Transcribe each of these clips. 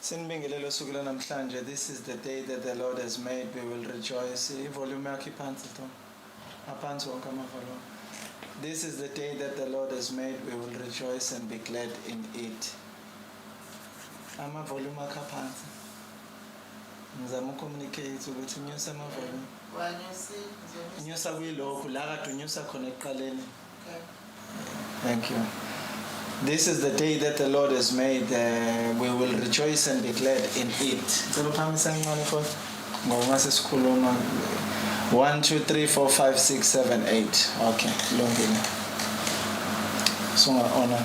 Sinibingelelo suku lanamhlanje. This is the day that the Lord has made. We will rejoice. Volume yakho iphansi to. Aphansi wonke amavolume. This is the day that the Lord has made. We will rejoice and be glad in it. Amavolume akho aphansi. Ngizama ucommunicate ukuthi nyusa amavolume. Nyusa kuyilokhu la kade unyusa khona ekuqaleni. Thank you. This is the day that the Lord has made. We will rejoice and be glad in it. 1, 2, 3, 4, 5, 6, 7, 8. Okay, lungile. Sunga honor.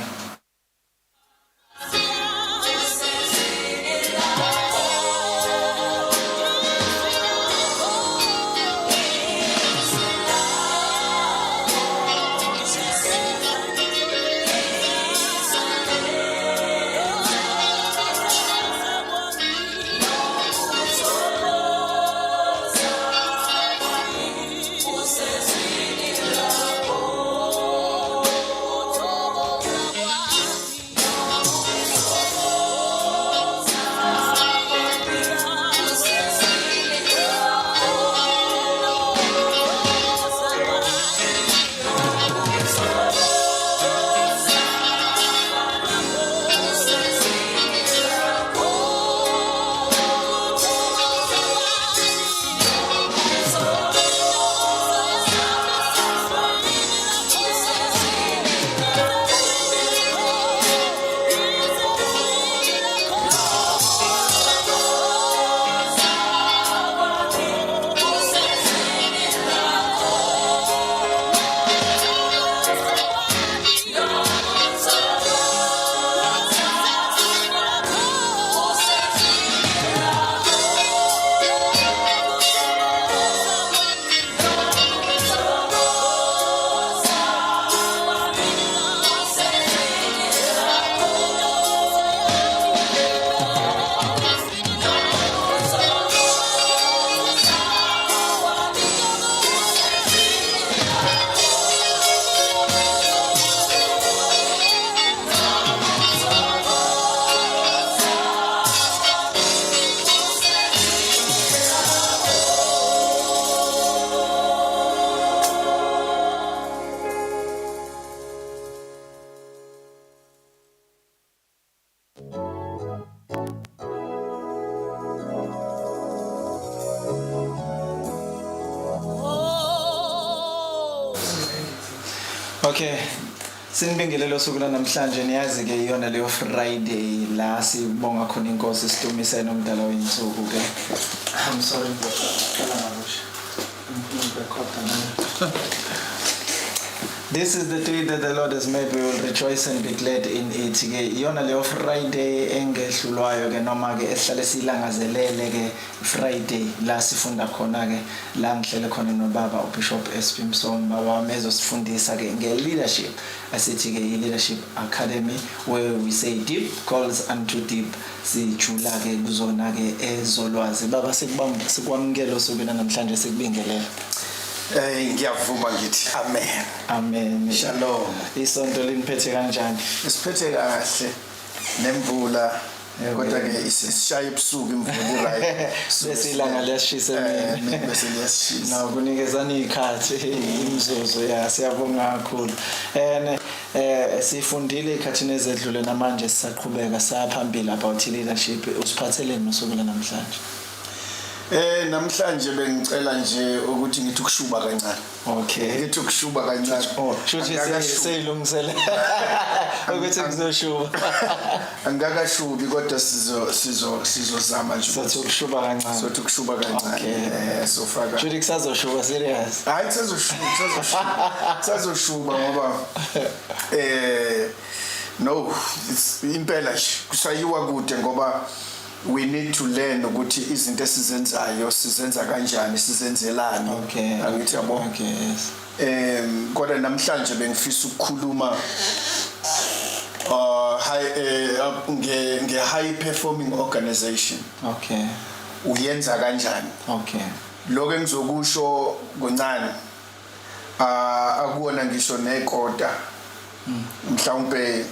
Okay. Sinibingelelo suku lanamhlanje niyazi ke iyona leyo Friday la sibonga khona inkosi sidumise nomdala wensuku ke. I'm sorry This is the day that the Lord has made. We will rejoice and be glad in it. Ke iyona leyo Friday engehlulwayo ke noma ke esihlale silangazelele ke Friday la sifunda khona ke la ngihlele khona nobaba uBishop Suoane Msomi baba mezosifundisa ke nge-leadership asithi ke i-leadership academy where we say deep calls unto deep. Sijula ke kuzona ke ezolwazi baba sikwamukela usuku namhlanje sikubingelela. Ngiyavuma ngithi amen. Amen. Shalom. Isonto liniphethe kanjani? Isiphethe kahle nemvula kodwa ke isishaya ebusuku imvula right. Besilanga liyashisa mina. Bese liyashisa. Na kunikezana ikhathi imizuzu ya siyabonga kakhulu. Sifundile ikhathini ezedlule namanje sisaqhubeka saphambili about leadership. Usiphatheleni usuku namhlanje? Namhlanje bengicela nje ukuthi ngithi ukushuba kancane. Okay. Ngithi ukushuba kancane. Shothi seyilungisele. Ukuthi ngizoshuba. Angakashubi kodwa sizozama nje. Sothi ukushuba kancane. Sothi ukushuba kancane. Sofaka. Shothi kusazoshuba serious. Hayi sazoshuba ngoba no it's impela nje kusayiwa kude ngoba we need to learn ukuthi izinto esizenzayo sizenza kanjani sizenzelani. Okay. Angithi yabo. Okay, yes. Kodwa namhlanje bengifisa ukukhuluma high performing organization. Okay. Uyenza kanjani? Okay. lokho engizokusho kuncane akuona ngisho nekota mhlawumbe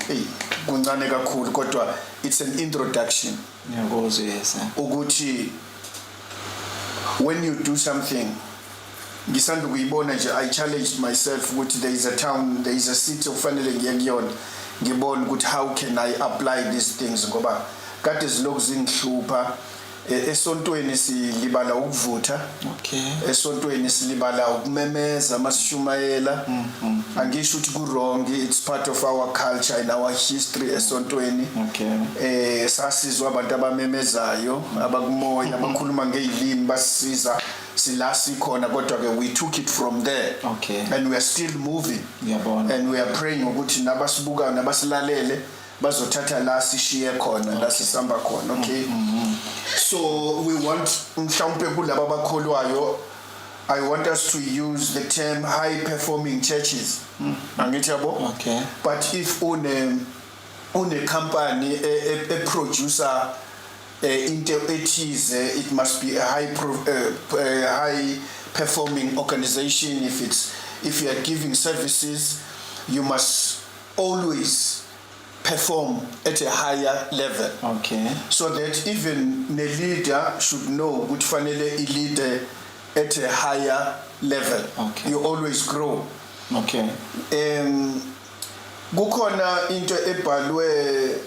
kuncane kakhulu kodwa it's an introduction ngiyakuzwa yes ukuthi when you do something ngisanda kuyibona nje I challenged myself ukuthi there is a town, there is a city okufanele ngiye kuyona ngibone ukuthi how can I apply these things ngoba kade zilokhu zingihlupha esontweni silibala ukuvutha esontweni silibala ukumemeza masishumayela angisho ukuthi ku wrong, it's part of our culture and our history esontweni sasizwa abantu abamemezayo abakumoya abakhuluma ngezilimi basisiza silasi khona kodwa ke we took it from there and we are still moving and we are praying ukuthi nabasibuka nabasilalele bazothatha la sishiye khona la sisamba khona so we want mhlawumbe kulabo abakholwayo I want us to use the term high performing churches angithi yabo but if une company a producer into ethize it must be a high performing organization. If you are giving services you must always perform at a higher level so that even the leader should know ukuthi fanele I lead at a higher level you always grow kukhona into ebhalwe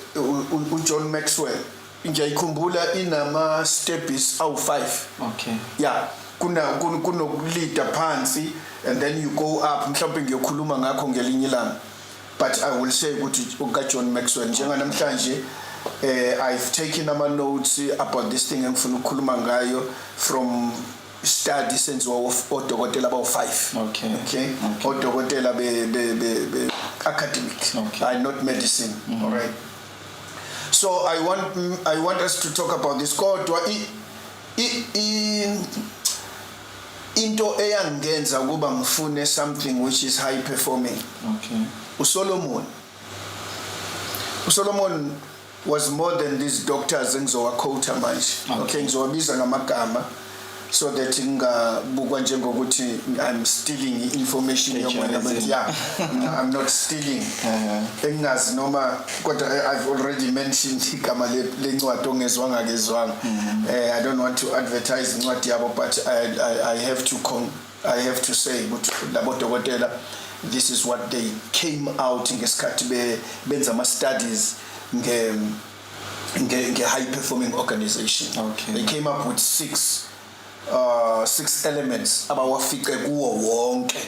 uJohn Maxwell ngiyayikhumbula inama steps awu5 yeah kunokuleader phansi and then you go up mhlawumbe ngiyokhuluma ngakho ngelinye ilanga but I will say ukuthi ukaJohn Maxwell njenga namhlanje I've taken ama notes about this thing engifuna ukukhuluma ngayo from study senziwa odokotela abawu5 odokotela be academic not medicine all right. So I want us to talk about this kodwa into eyangenza kuba ngifune something which is high performing uSolomon was more than these doctors engizowaquote manje ngizowabiza ngamagama so that ingabukwa njengokuthi I'm stealing information yomwana but I'm not stealing engazi noma kodwa I've already mentioned igama lencwadi ongezwanga kezwanga I don't want to advertise incwadi yabo but I have to say ukuthi labo dokotela this is what they came out ngesikhathi benza ama studies nge high performing organization they came up with six elements abawafice kuwo wonke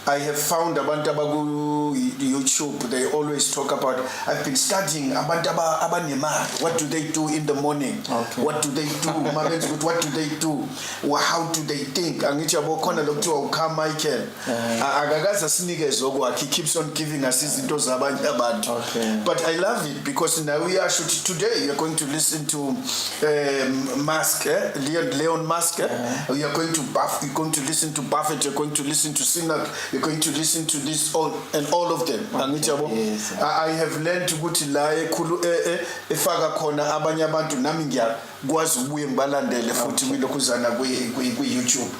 I have found abantu abaku YouTube they always talk about I've been studying abantu abanemali what do they do in the morning what do they do what do they do how do they think angithi yabo khona lokuthiwa uCarmichael akakaza sinikeze okwakhe he keeps on giving us izinto zabanye abantu but I love it because now we are today you are going to listen to Musk Leon Musk you are going to listen to Buffett you're going to listen to Sinak you're going to listen to this all of them I have learned ukuthi la ekhulu efaka khona abanye abantu nami ngiyakwazi ukubuye ngibalandele futhi kulokuzana ku YouTube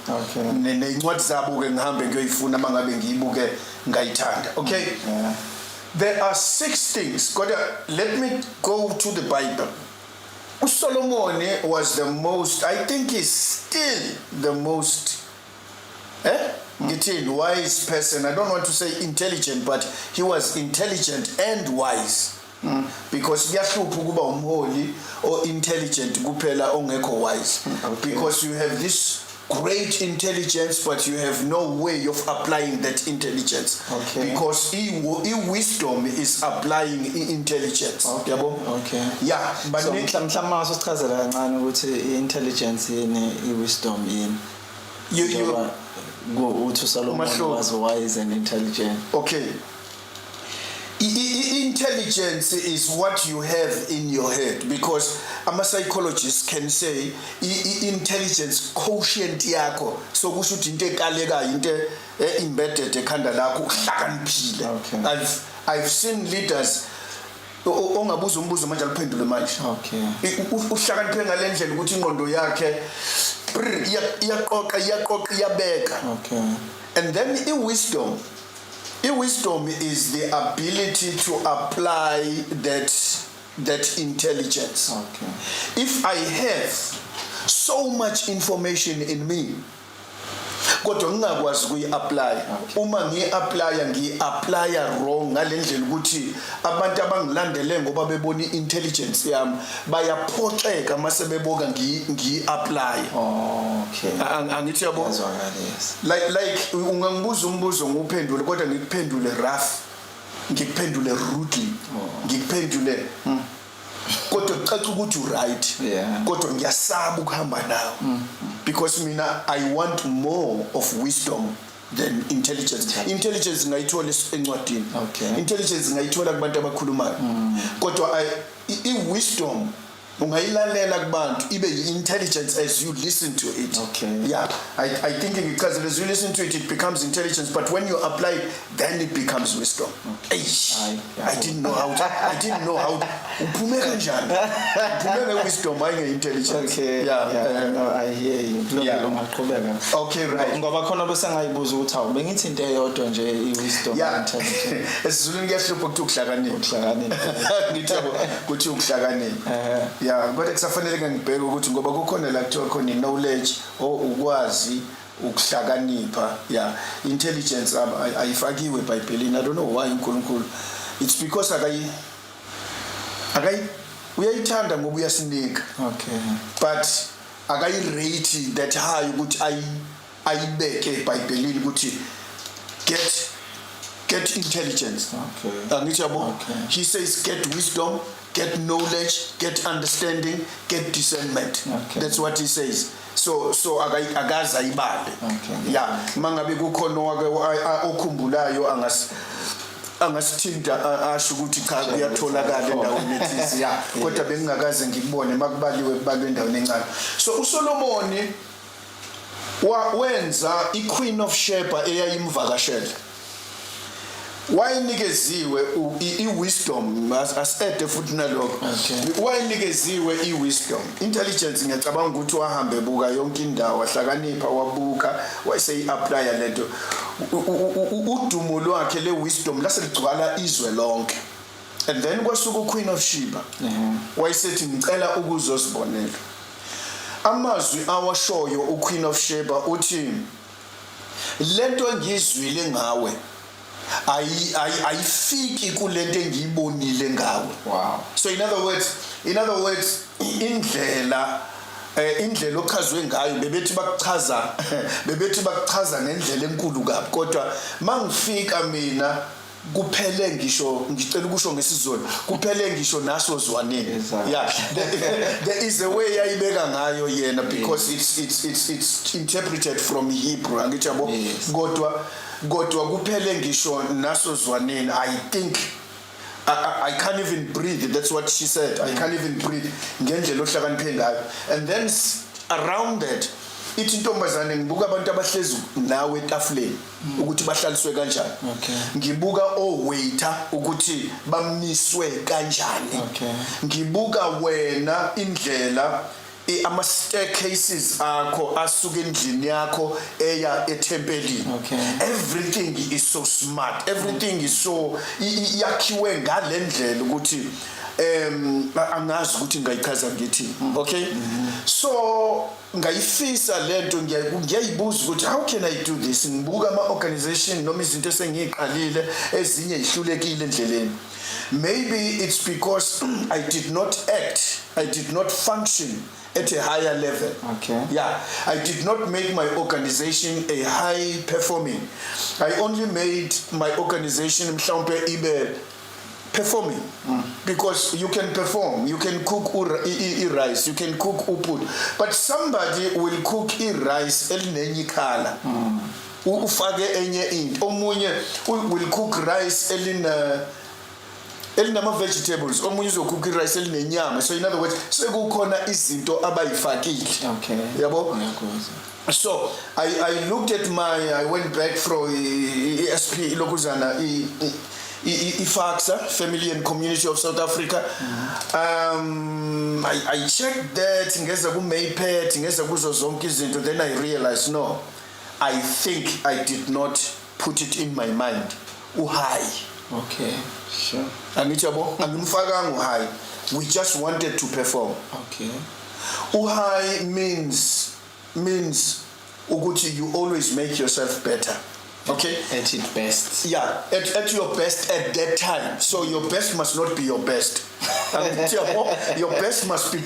nencwadi zabo ke ngihambe ngiyoyifuna mangabe ngiyibuke ngayithanda there are 6 things kodwa let me go to the Bible. Solomon was the most, I think he's still the most wise person. I don't want to say intelligent, but he was intelligent and wise. Because kuyahlupha ukuba umholi or intelligent kuphela ongekho wise. Because you have this great intelligence but you have no way of applying that intelligence because wisdom is applying intelligence yabo but mhlawumbe usichazela kancane ukuthi intelligence yini wisdom yini uthi Solomon was wise and intelligent intelligence is what you have in your head because psychologists can say intelligence quotient yakho so kusho ukuthi into ekaleka into embedded ekhanda lakho uhlakaniphile I've seen leaders ongabuza umbuzo manje aliphendule manje uhlakaniphe ngalendlela ukuthi ingqondo yakhe iyaqoqa iyabeka. Okay. And then wisdom is the ability to apply that intelligence. Okay. If I have so much information in me, kodwa ngingakwazi ukuyi-apply, uma ngi-applya wrong ngalendlela ukuthi abantu abangilandele ngoba bebona i-intelligence yami bayaphoxeka mase beboka ngiyi-apply. Okay. Angithi yabo? Yes. Like ungangibuza umbuzo nguphendule kodwa ngikuphendule rough, ngikuphendule rudely, ngikuphendule kodwa kucaca ukuthi right, kodwa ngiyasaba ukuhamba nawo because mina I want more of wisdom than intelligence. Intelligence ngayithola encwadini. Okay. Intelligence ngayithola kubantu abakhulumayo. Kodwa wisdom ungayilalela kubantu ibe intelligence as you listen to it. Okay. Yeah, I think because as you listen to it, it becomes intelligence, but when you apply it, then it becomes wisdom. Okay. I didn't know how uphume kanjani. Uphume wisdom ayinge intelligence. Okay. Yeah. No, I hear you. Yeah. Okay, right. Ngoba khona bese ngayibuza ukuthi awu bengithi into eyodwa nje i-wisdom intelligence. Esizulwini kuyahlupha ukuthi ukuhlakanipha. Ngithi ukuthi ukuhlakanipha. Yeah, kodwa kusafanele ngibheke ukuthi ngoba kukhona la kuthiwa khona knowledge ukwazi ukuhlakanipha. Yeah, intelligence ayifakiwe eBhayibhelini. I don't know why uNkulunkulu. It's because uyayithanda ngoba uyasinika. Okay. But rate that high ukuthi ayibeke eBhayibhelini ukuthi get intelligence. Okay. Okay. He says get wisdom, get knowledge, get understanding, get discernment. Okay. That's what he says. So agaza ibale. Okay. Yeah, mangabe kukhona okhumbulayo angasithinta asho ukuthi cha kuyatholakala endaweni ethize. Yeah, kodwa bengingakaze ngikubone makubaliwe kubalwe endaweni encane. So uSolomoni wenza iQueen of Sheba eyayimvakashela. Wayinikeziwe i-wisdom as-ede futhi nalokho. Wayinikeziwe i-wisdom. Intelligence ngiyacabanga ukuthi wahambe ebuka yonke indawo, wahlakanipha, wabuka, wayeseyi-applya lento. Udumo lwakhe le-wisdom laseligcwala izwe lonke. And then kwasuka uQueen of Sheba. Wayesethi ngicela ukuzosibonela. Amazwi awashoyo uQueen of Sheba uthi lento engizwile ngawe ayifiki kulento engiyibonile ngawe. Wow. So in other words indlela ochazwe ngayo bebethi bakuchaza ngendlela enkulu kabi kodwa mangifika mina kuphele ngisho ngicela ukusho ngesizulu kuphele ngisho naso zwaneni. Yeah, there is a way ayibeka ngayo yena because it's interpreted from Hebrew angithi yabo kodwa kuphele ngisho naso zwaneni. I think I can't even breathe. That's what she said. I can't even breathe ngendlela ohlakaniphe ngayo. And then around that ithi intombazane ngibuka abantu abahlezi nawe etafuleni ukuthi bahlaliswe kanjani. Ngibuka waiter ukuthi bamniswe kanjani. Ngibuka wena indlela ama staircases akho asuka endlini yakho eya etempelini. Everything is so smart, everything is so yakhiwe ngalendlela ukuthi angazi ukuthi ngayichaza ngithi. Okay. So ngayifisa lento ngiyayibuza ukuthi how can I do this? Ngibuka ama organization noma izinto esengiqalile ezinye ihlulekile endleleni. Maybe it's because I did not function at a higher level. Okay. Yeah, I did not make my organization a high performing. I only made my organization mhlawumbe ibe performing. Because you can perform, you can cook rice, you can cook upud, but somebody will cook rice elinenye ikhala. Ufake enye into. Omunye will cook rice elinama vegetables, omunye uzocook rice elinenyama. So in other words, sekukhona izinto abayifakile. Okay. Yabo? So I looked at I went back from ESP lokuzana IFAXA, Family and Community of South Africa. I checked that, ngeza ku Maypet, ngeza kuzo zonke izinto, then I realized no, I think I did not put it in my mind. Uhai. Okay, sure. Angichabo, angimfakanga uhai. We just wanted to perform. Okay. Uhai means ukuthi you always make yourself better. Okay? At its best. Yeah, at your best at that time. So your best must not be your best. Your best must be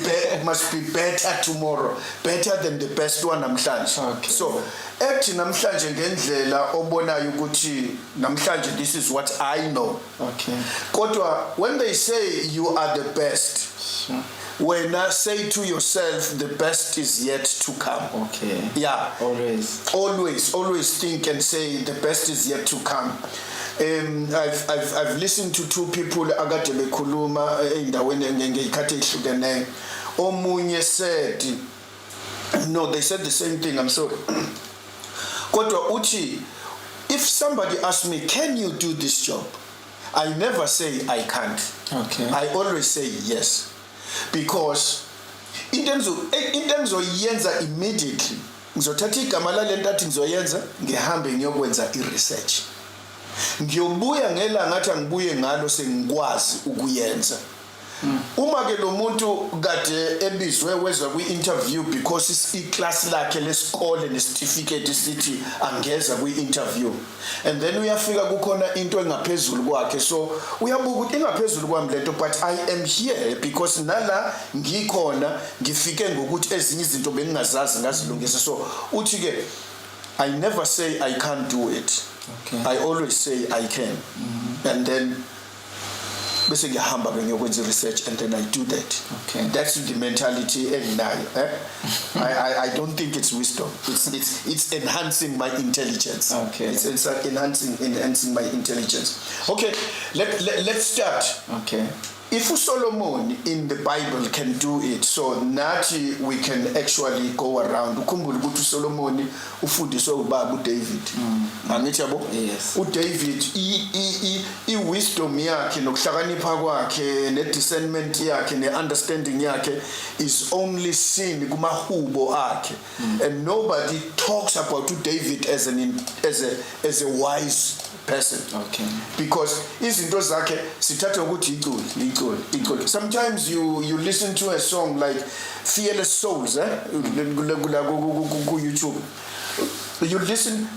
better tomorrow. Better than the best one namhlanje. Okay. So act namhlanje ngendlela obonayo ukuthi namhlanje this is what I know. Okay. Kodwa when they say you are the best, Sure. when I say to yourself the best is yet to come. Okay. Yeah. Always think and say the best is yet to come. I've listened to two people akade bekhuluma endaweni ngeyikhathi ehlukeneyo. Omunye said, no, they said the same thing, I'm sorry. Kodwa uthi, if somebody asks me, can you do this job? I never say I can't. Okay. I always say yes. Because in terms of yenza immediately, ngizothatha igama lalento athi ngizoyenza, ngihambe ngiyokwenza i-research. Ngiyobuya ngelanga athi angibuye ngalo sengikwazi ukuyenza. Uma ke lo muntu kade ebizwe wezwa kwi-interview because i-class lakhe lesikole ne-certificate sithi angeza kwi-interview, and then uyafika kukhona into engaphezulu kwakhe, so uyabuka ukuthi engaphezulu kwami lento, but I am here because nala ngikhona ngifike ngokuthi ezinye izinto bengingazazi ngazilungisa. So uthi ke I never say I can't do it. Okay. I always say I can. And then bese ngiyahamba ngiyokwenza research, and then I do that. Okay. That's the mentality endinayo. I don't think it's wisdom. It's enhancing my intelligence. Okay. It's enhancing my intelligence. Okay, let's start. Okay. If Solomon in the Bible can do it, so nathi we can actually go around. Ukhumbula ukuthi Solomon ufundiswe ubaba uDavid. Angithi yabo? Yes. uDavid wisdom yakhe nokuhlakanipha kwakhe ne-discernment yakhe ne-understanding yakhe is only seen kumahubo akhe. And nobody talks about David as a wise person. Okay. Because izinto zakhe sithatha ukuthi iculi. Sometimes you listen to a song like Fearless Souls, ku YouTube. You listen,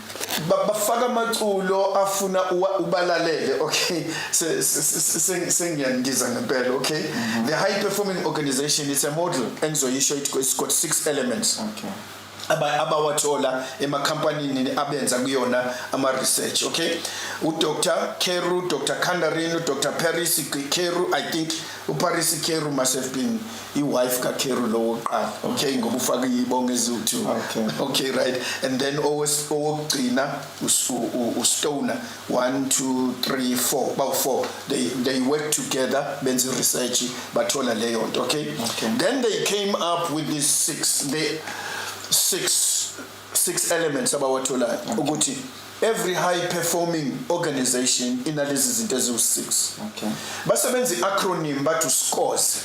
bafaka amaculo afuna ubalalele, okay? Sengiyangiza ngempela, okay? The high performing organization is a model, engizoyisho it's got 6 elements. Okay. Abawathola emakhampanini abenza kuyona ama-research, okay? Dr. Keru, Dr. Kandarin, Dr. Paris Keru, I think Paris Keru must have been wife Keru lo, okay, ngoba ufaka ibongezo too. Okay, right. And then always ugcina uStoner 1 2 3 4, about 4. They work together, benza research bathola leyo nto, okay? Then they came up with these 6 elements abawathola ukuthi every high performing organization inalezi zinto eziwu-6. Okay. Basebenza i-acronym bathi scores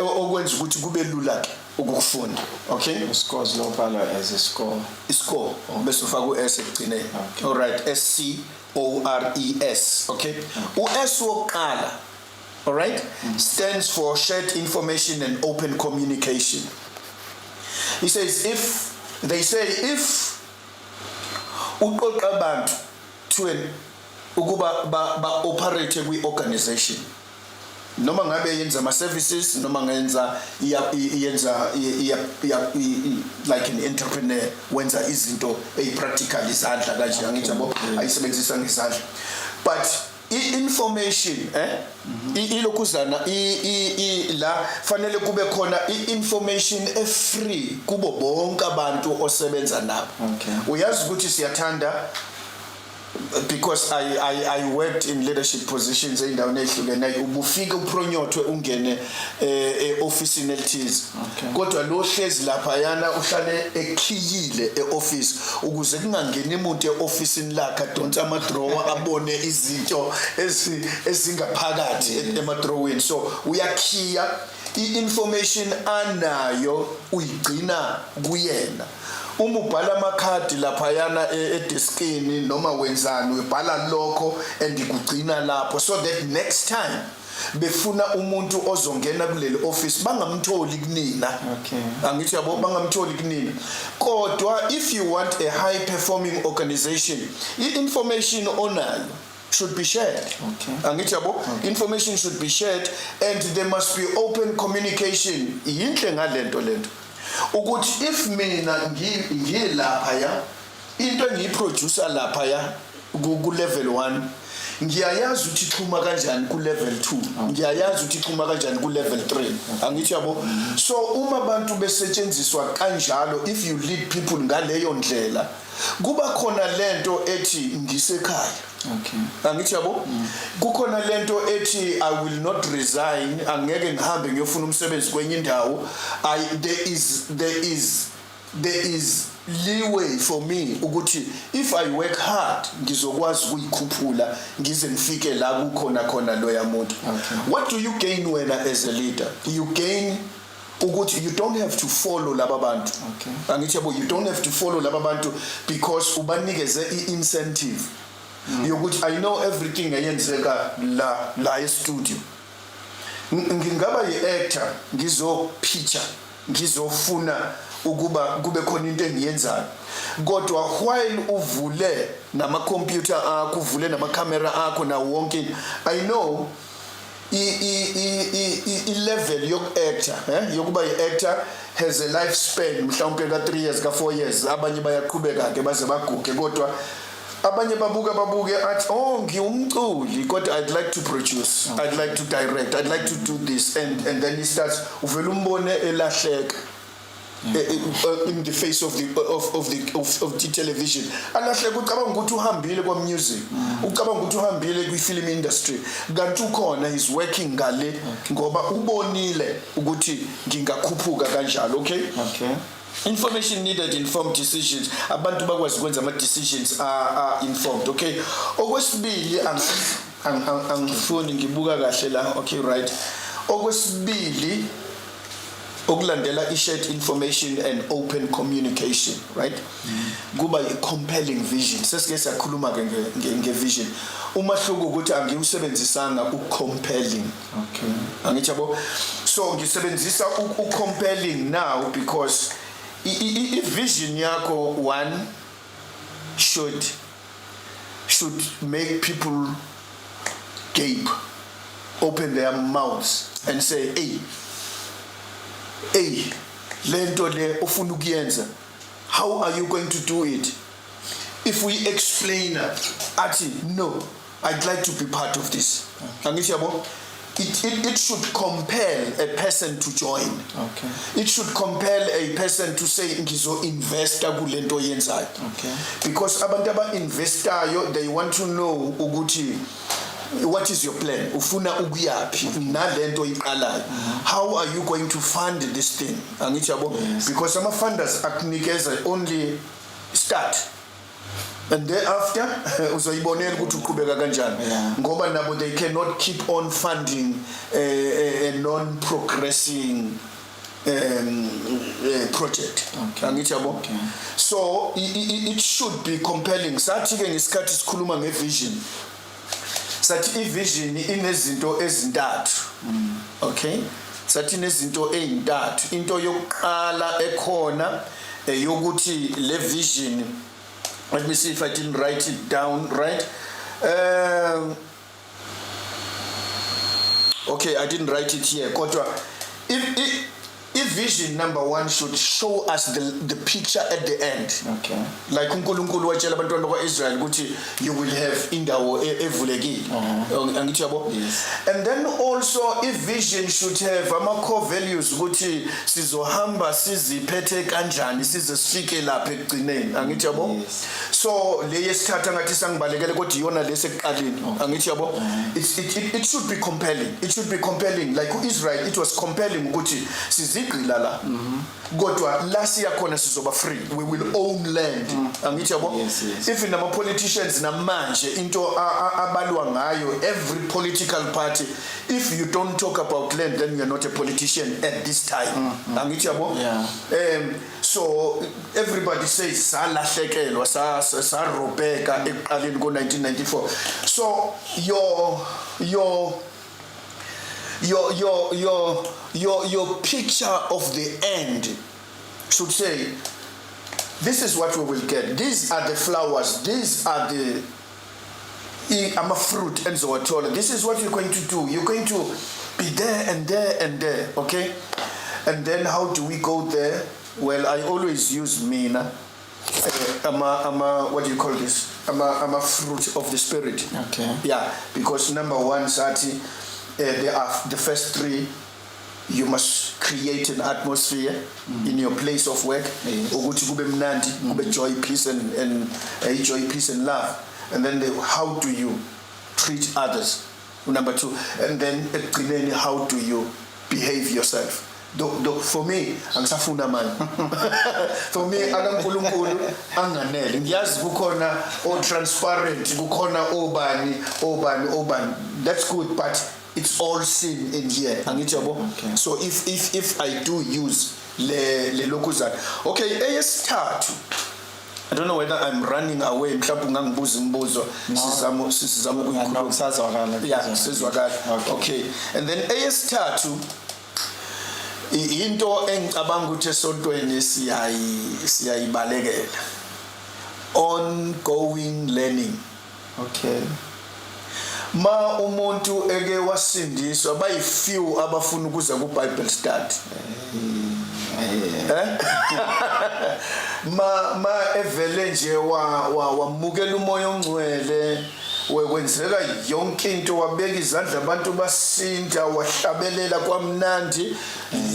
okwenza ukuthi kube lula ke ukufunda, okay? Scores lo bhala as a score. I-score bese ufaka u-S ekugcineni. Okay. All right, SCORES, okay? U-S wokuqala, all right, stands for shared information and open communication. He says if uqoqa abantu to ukuba ba operate kwi-organization, noma ngabe yenza ama-services noma ngenza like an entrepreneur, wenza izinto eyi-practical izandla kanje, angithi yabo ayisebenzisa ngezandla, but i-information ilokuzana la fanele kube khona i-information free kubo bonke abantu osebenza nabo. Okay. Uyazi ukuthi siyathanda because I worked in leadership positions endaweni ehlukeneyo ubufika upronyothwe ungene office elithize kodwa lo hlezi lapha yana uhlale ekhiyile eoffice ukuze kungangeni umuntu eofficeini lakhe adonsa ama drawer abone izinto ezingaphakathi emadrawini so uyakhiya i-information anayo uyigcina kuyena uma ubhala amakhadi laphayana edeskini noma wenzani uyibhala lokho and ikugcina lapho so that next time befuna umuntu ozongena kuleli office bangamtholi kunina angithi yabo bangamtholi kunina kodwa if you want a high performing organization i-information onayo should be shared. Angithi yabo information should be shared and there must be open communication yinhle ngalento lento ukuthi if mina ngilapha ya into engiyiproducer lapha ya ku level 1 ngiyayazi ukuthi ixhuma kanjani ku level 2 ngiyayazi ukuthi ixhuma kanjani ku level 3 angithi yabo so uma abantu besetshenziswa kanjalo if you lead people ngaleyo ndlela kuba khona lento ethi ngisekhaya angithi yabo kukhona lento ethi I will not resign angeke ngihambe ngiyofuna umsebenzi kwenye indawo there is leeway for me ukuthi if I work hard ngizokwazi ukuyikhuphula ngize ngifike la kukhona khona loya muntu what do you gain when as a leader you gain ukuthi you don't have to follow laba bantu angithi yabo you don't have to follow laba bantu because ubanikeze i-incentive yokuthi I know everything ayenzeka la e-studio ngingaba yi-actor ngizopitcha ngizofuna ukuba kube khona into engiyenzayo kodwa while uvule nama computer akho uvule nama camera akho na wonke I know I level yoku-actor yokuba yi-actor has a lifespan mhlawumbe ka 3 years ka 4 years abanye bayaqhubeka ke baze baguge kodwa abanye babuke athi ngiyumculi kodwa I'd like to produce I'd like to direct I'd like to do this and then he starts uvela umbone elahleka in the face of the television alahleka ucabanga ukuthi uhambile kwa music ucabanga ukuthi uhambile kwi film industry kanti ukhona is working ngale ngoba ubonile ukuthi ngingakhuphuka kanjalo okay information needed informed decisions abantu bakwazi ukwenza ama decisions are informed okay okwesibili angifuni ngibuka kahle la okay right okwesibili okulandela i-shared information and open communication right kuba i-compelling vision sesike siyakhuluma ke nge-vision umahluko ukuthi angiwusebenzisanga u-compelling angithi yabo so ngisebenzisa u-compelling now because i-vision yakho one should make people gape open their mouths and say hey lento le ofuna ukuyenza how are you going to do it if we explain ati no I'd like to be part of this angithi yabo it should compel a person to join it should compel a person to say ngizo invest kulento yenzayo because abantu aba investayo they want to know ukuthi what is your plan ufuna ukuyapi nalento iqalayo how are you going to fund this thing angithi yabo because some funders akunikeza only start and thereafter uzoyibonela ukuthi uqhubeka kanjani ngoba nabo they cannot keep on funding a non-progressing project angithi yabo so it should be compelling sathi ke ngesikhathi sikhuluma ngevision sathi ivision inezinto ezintathu okay sathi inezinto ezintathu into yokuqala ekhona yokuthi le vision let me see if I didn't write it down right okay I didn't write it here kodwa if vision number one should show us the picture at the end. Okay. Like uNkulunkulu watshela abantwana bakwaIsrael ukuthi you will have indawo evulekile. Angithi yabo? Yes. And then also if vision should have ama-core values ukuthi sizohamba siziphethe kanjani size sifike lapha ekugcineni. Angithi yabo? Yes. So le yesithatha ngathi sangibalekele kodwa iyona lesekuqaleni. Angithi yabo? It should be compelling. It should be compelling. Like Israel, it was compelling ukuthi sizigqila la. Kodwa la siya khona sizoba free. We will own land. Angithi yabo? Yes, yes. Even nama politicians namanje into abalwa ngayo, every political party, if you don't talk about land, then you are not a politician at this time. Angithi yabo? Yeah. So everybody says salahlekelwa sarobeka ekuqaleni ko-1994. So your picture of the end should say, this is what we will get. These are the flowers. These are the fruit and so on. This is what you're going to do. You're going to be there and there and there. Okay? And then how do we go there? Well, I always use mina. What do you call this? I'm a fruit of the spirit. Okay. Yeah, because number one, Sati, there are the first three. You must create an atmosphere in your place of work. Ukuthi kube mnandi, kube joy, peace and joy, peace and love. And then how do you treat others? Number two. And then how do you behave yourself? For me, angisafuna manje. For me, akaNkulunkulu anganele. Ngiyazi kukhona o transparent, kukhona obani. That's good, but it's all sin in here. Angithi yabo? Okay. So if I do use le lokuzana. Okay, eyesithathu. I don't know whether I'm running away. Mhlawumbe ungangibuza imibuzo. Sizama ukuyikhuluma. Yeah, sizwakala. Okay. And then eyesithathu into engicabanga ukuthi esontweni siyayibalekela. Ongoing learning. Okay. Ma umuntu eke wasindiswa bayifew abafuna ukuza ku Bible study. Ma evele nje wamukela umoya ongcwele wekwenzeka yonke into wabeka izandla abantu basinda wahlabelela kwamnandi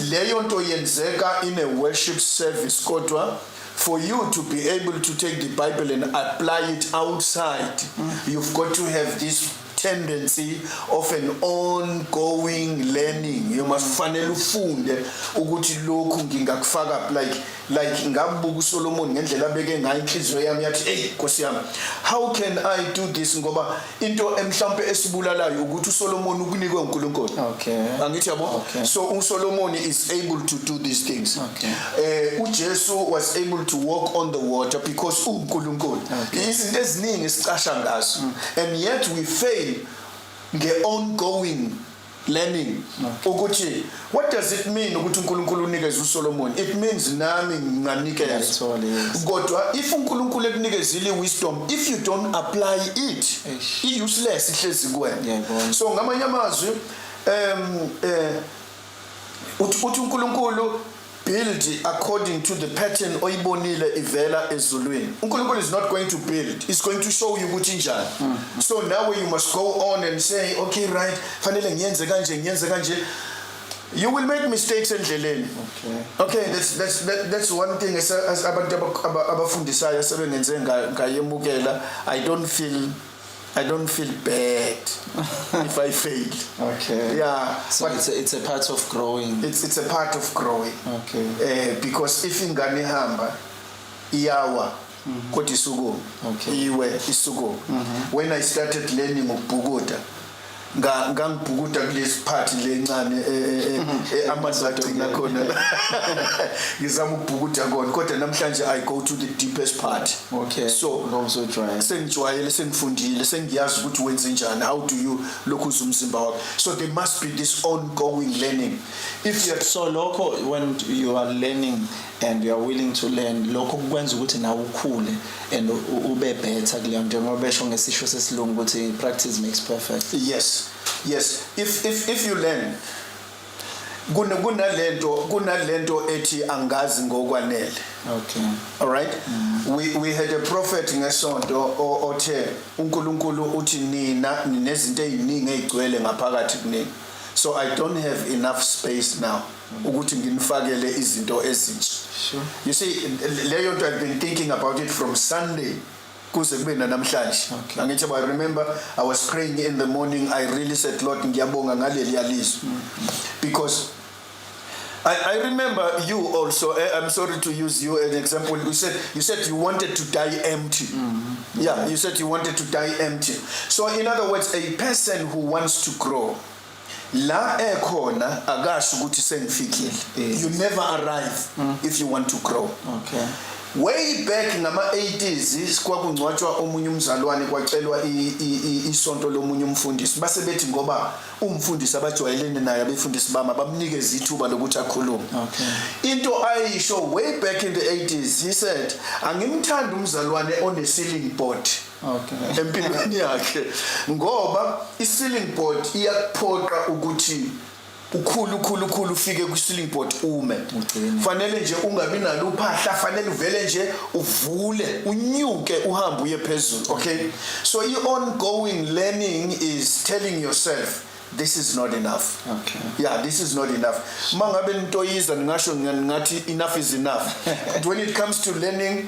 leyo nto yenzeka in a worship service kodwa for you to be able to take the Bible and apply it outside you've got to have this tendency of an ongoing learning. You must fanele ufunde ukuthi lokhu ngingakufaka like ngabuka uSolomon ngendlela abeke ngayo inhliziyo yami yathi hey Nkosi yami how can I do this ngoba into emhlambe esibulalayo ukuthi uSolomon ukunikwe uNkulunkulu. Okay. Angithi yabo? Okay. So uSolomon is able to do these things. Okay. uJesu was able to walk on the water because uNkulunkulu. Izinto eziningi esicasha ngazo and yet we fail nge-ongoing learning. Ukuthi what does it mean ukuthi uNkulunkulu unikeze uSolomon? It means nami nginganikeza. Kodwa if uNkulunkulu ekunikezile wisdom, if you don't apply it, i-useless ihlezi kuwena. So ngamanye amazwi uthi uNkulunkulu build according to the pattern oyibonile ivela ezulwini. uNkulunkulu is not going to build, it's going to show you ukuthi njani. So now you must go on and say okay right fanele ngiyenze kanje. You will make mistakes endleleni. Okay, that's one thing as abantu abafundisayo sebengenze ngayemukela. I don't feel bad if I fail. Okay. Yeah. So it's a part of growing. It's a part of growing. Okay. Because if ingane ihamba iyawa kodwa isuku iwe isuku. When I started learning ukubhukuda ngangibhukuda kulesi part lencane amazagcina khona ngizama ukubhukuda khona kodwa namhlanje I go to the deepest part. Okay. So also try. Sengijwayele sengifundile sengiyazi ukuthi wenze njani, how do you lokhuza umzimba wakho. So there must be this ongoing learning. If you so lokho when you are learning and you are willing to learn lokho kwenza ukuthi nawe ukhule and ube better kuleyo nto ngoba besho ngesisho sesilungu ukuthi practice makes perfect. Yes. If you learn kunalento ethi angazi ngokwanele. Okay. All right. We had a prophet ngesonto othe uNkulunkulu uthi nina ninezinto eziningi ezigcwele ngaphakathi kunini. So I don't have enough space now ukuthi nginifakele izinto ezintsha. Sure. You see, leyo nto I've been thinking about it from Sunday kuze kube namhlanje. Angithi I remember I was praying in the morning. I really said, Lord, ngiyabonga ngaleli yalizwi. Because I remember you also. I'm sorry to use you as an example. You said you wanted to die empty. Yeah, you said you wanted to die empty. So in other words, a person who wants to grow, la ekhona akasho ukuthi sengifikile. You never arrive if you want to grow. Okay. Way back ngama 80s kwakungcwatshwa omunye umzalwane kwacelwa isonto lomunye umfundisi base bethi ngoba umfundisi abajwayelene naye abefundisi bama bamnikeza ithuba lokuthi akhulume. Okay. Into ayisho way back in the 80s, he said angimthanda umzalwane one ceiling board. Okay. Empilweni yakhe ngoba i-ceiling board iyakuphoqa ukuthi ukhulu ufike ku ceiling board ume. Fanele nje ungabi nalo uphahla, fanele uvele nje uvule unyuke uhambe uye phezulu. Okay. So ongoing learning is telling yourself this is not enough. Okay. Yeah, this is not enough. Mangabe into yiza ngingasho ngathi enough is enough. When it comes to learning,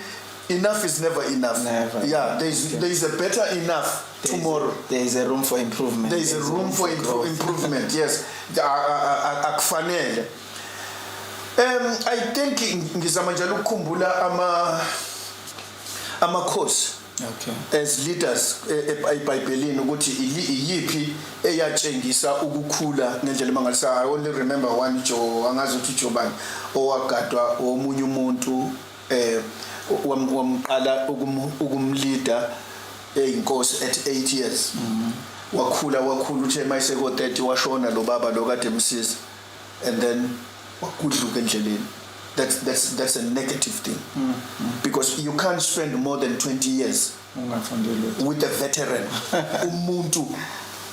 enough is never enough. Never. Yeah, there is a better enough tomorrow. There is a room for improvement. There is a room for improvement. Yes. Akufanele. I think ngizama njalo ukukhumbula amakhosi. Okay. As leaders eBhayibhelini ukuthi iyiphi eyatshengisa ukukhula ngendlela mangalisa. I only remember one Joe angazi ukuthi Jobani owagadwa omunye umuntu wamqala ukumleader inkosi at 8 years. Wakhula uthe mayiseko 30 washona lo baba lo kade emsiza and then wakudluka endleleni. That's a negative thing. Because you can't spend more than 20 years with a veteran. Umuntu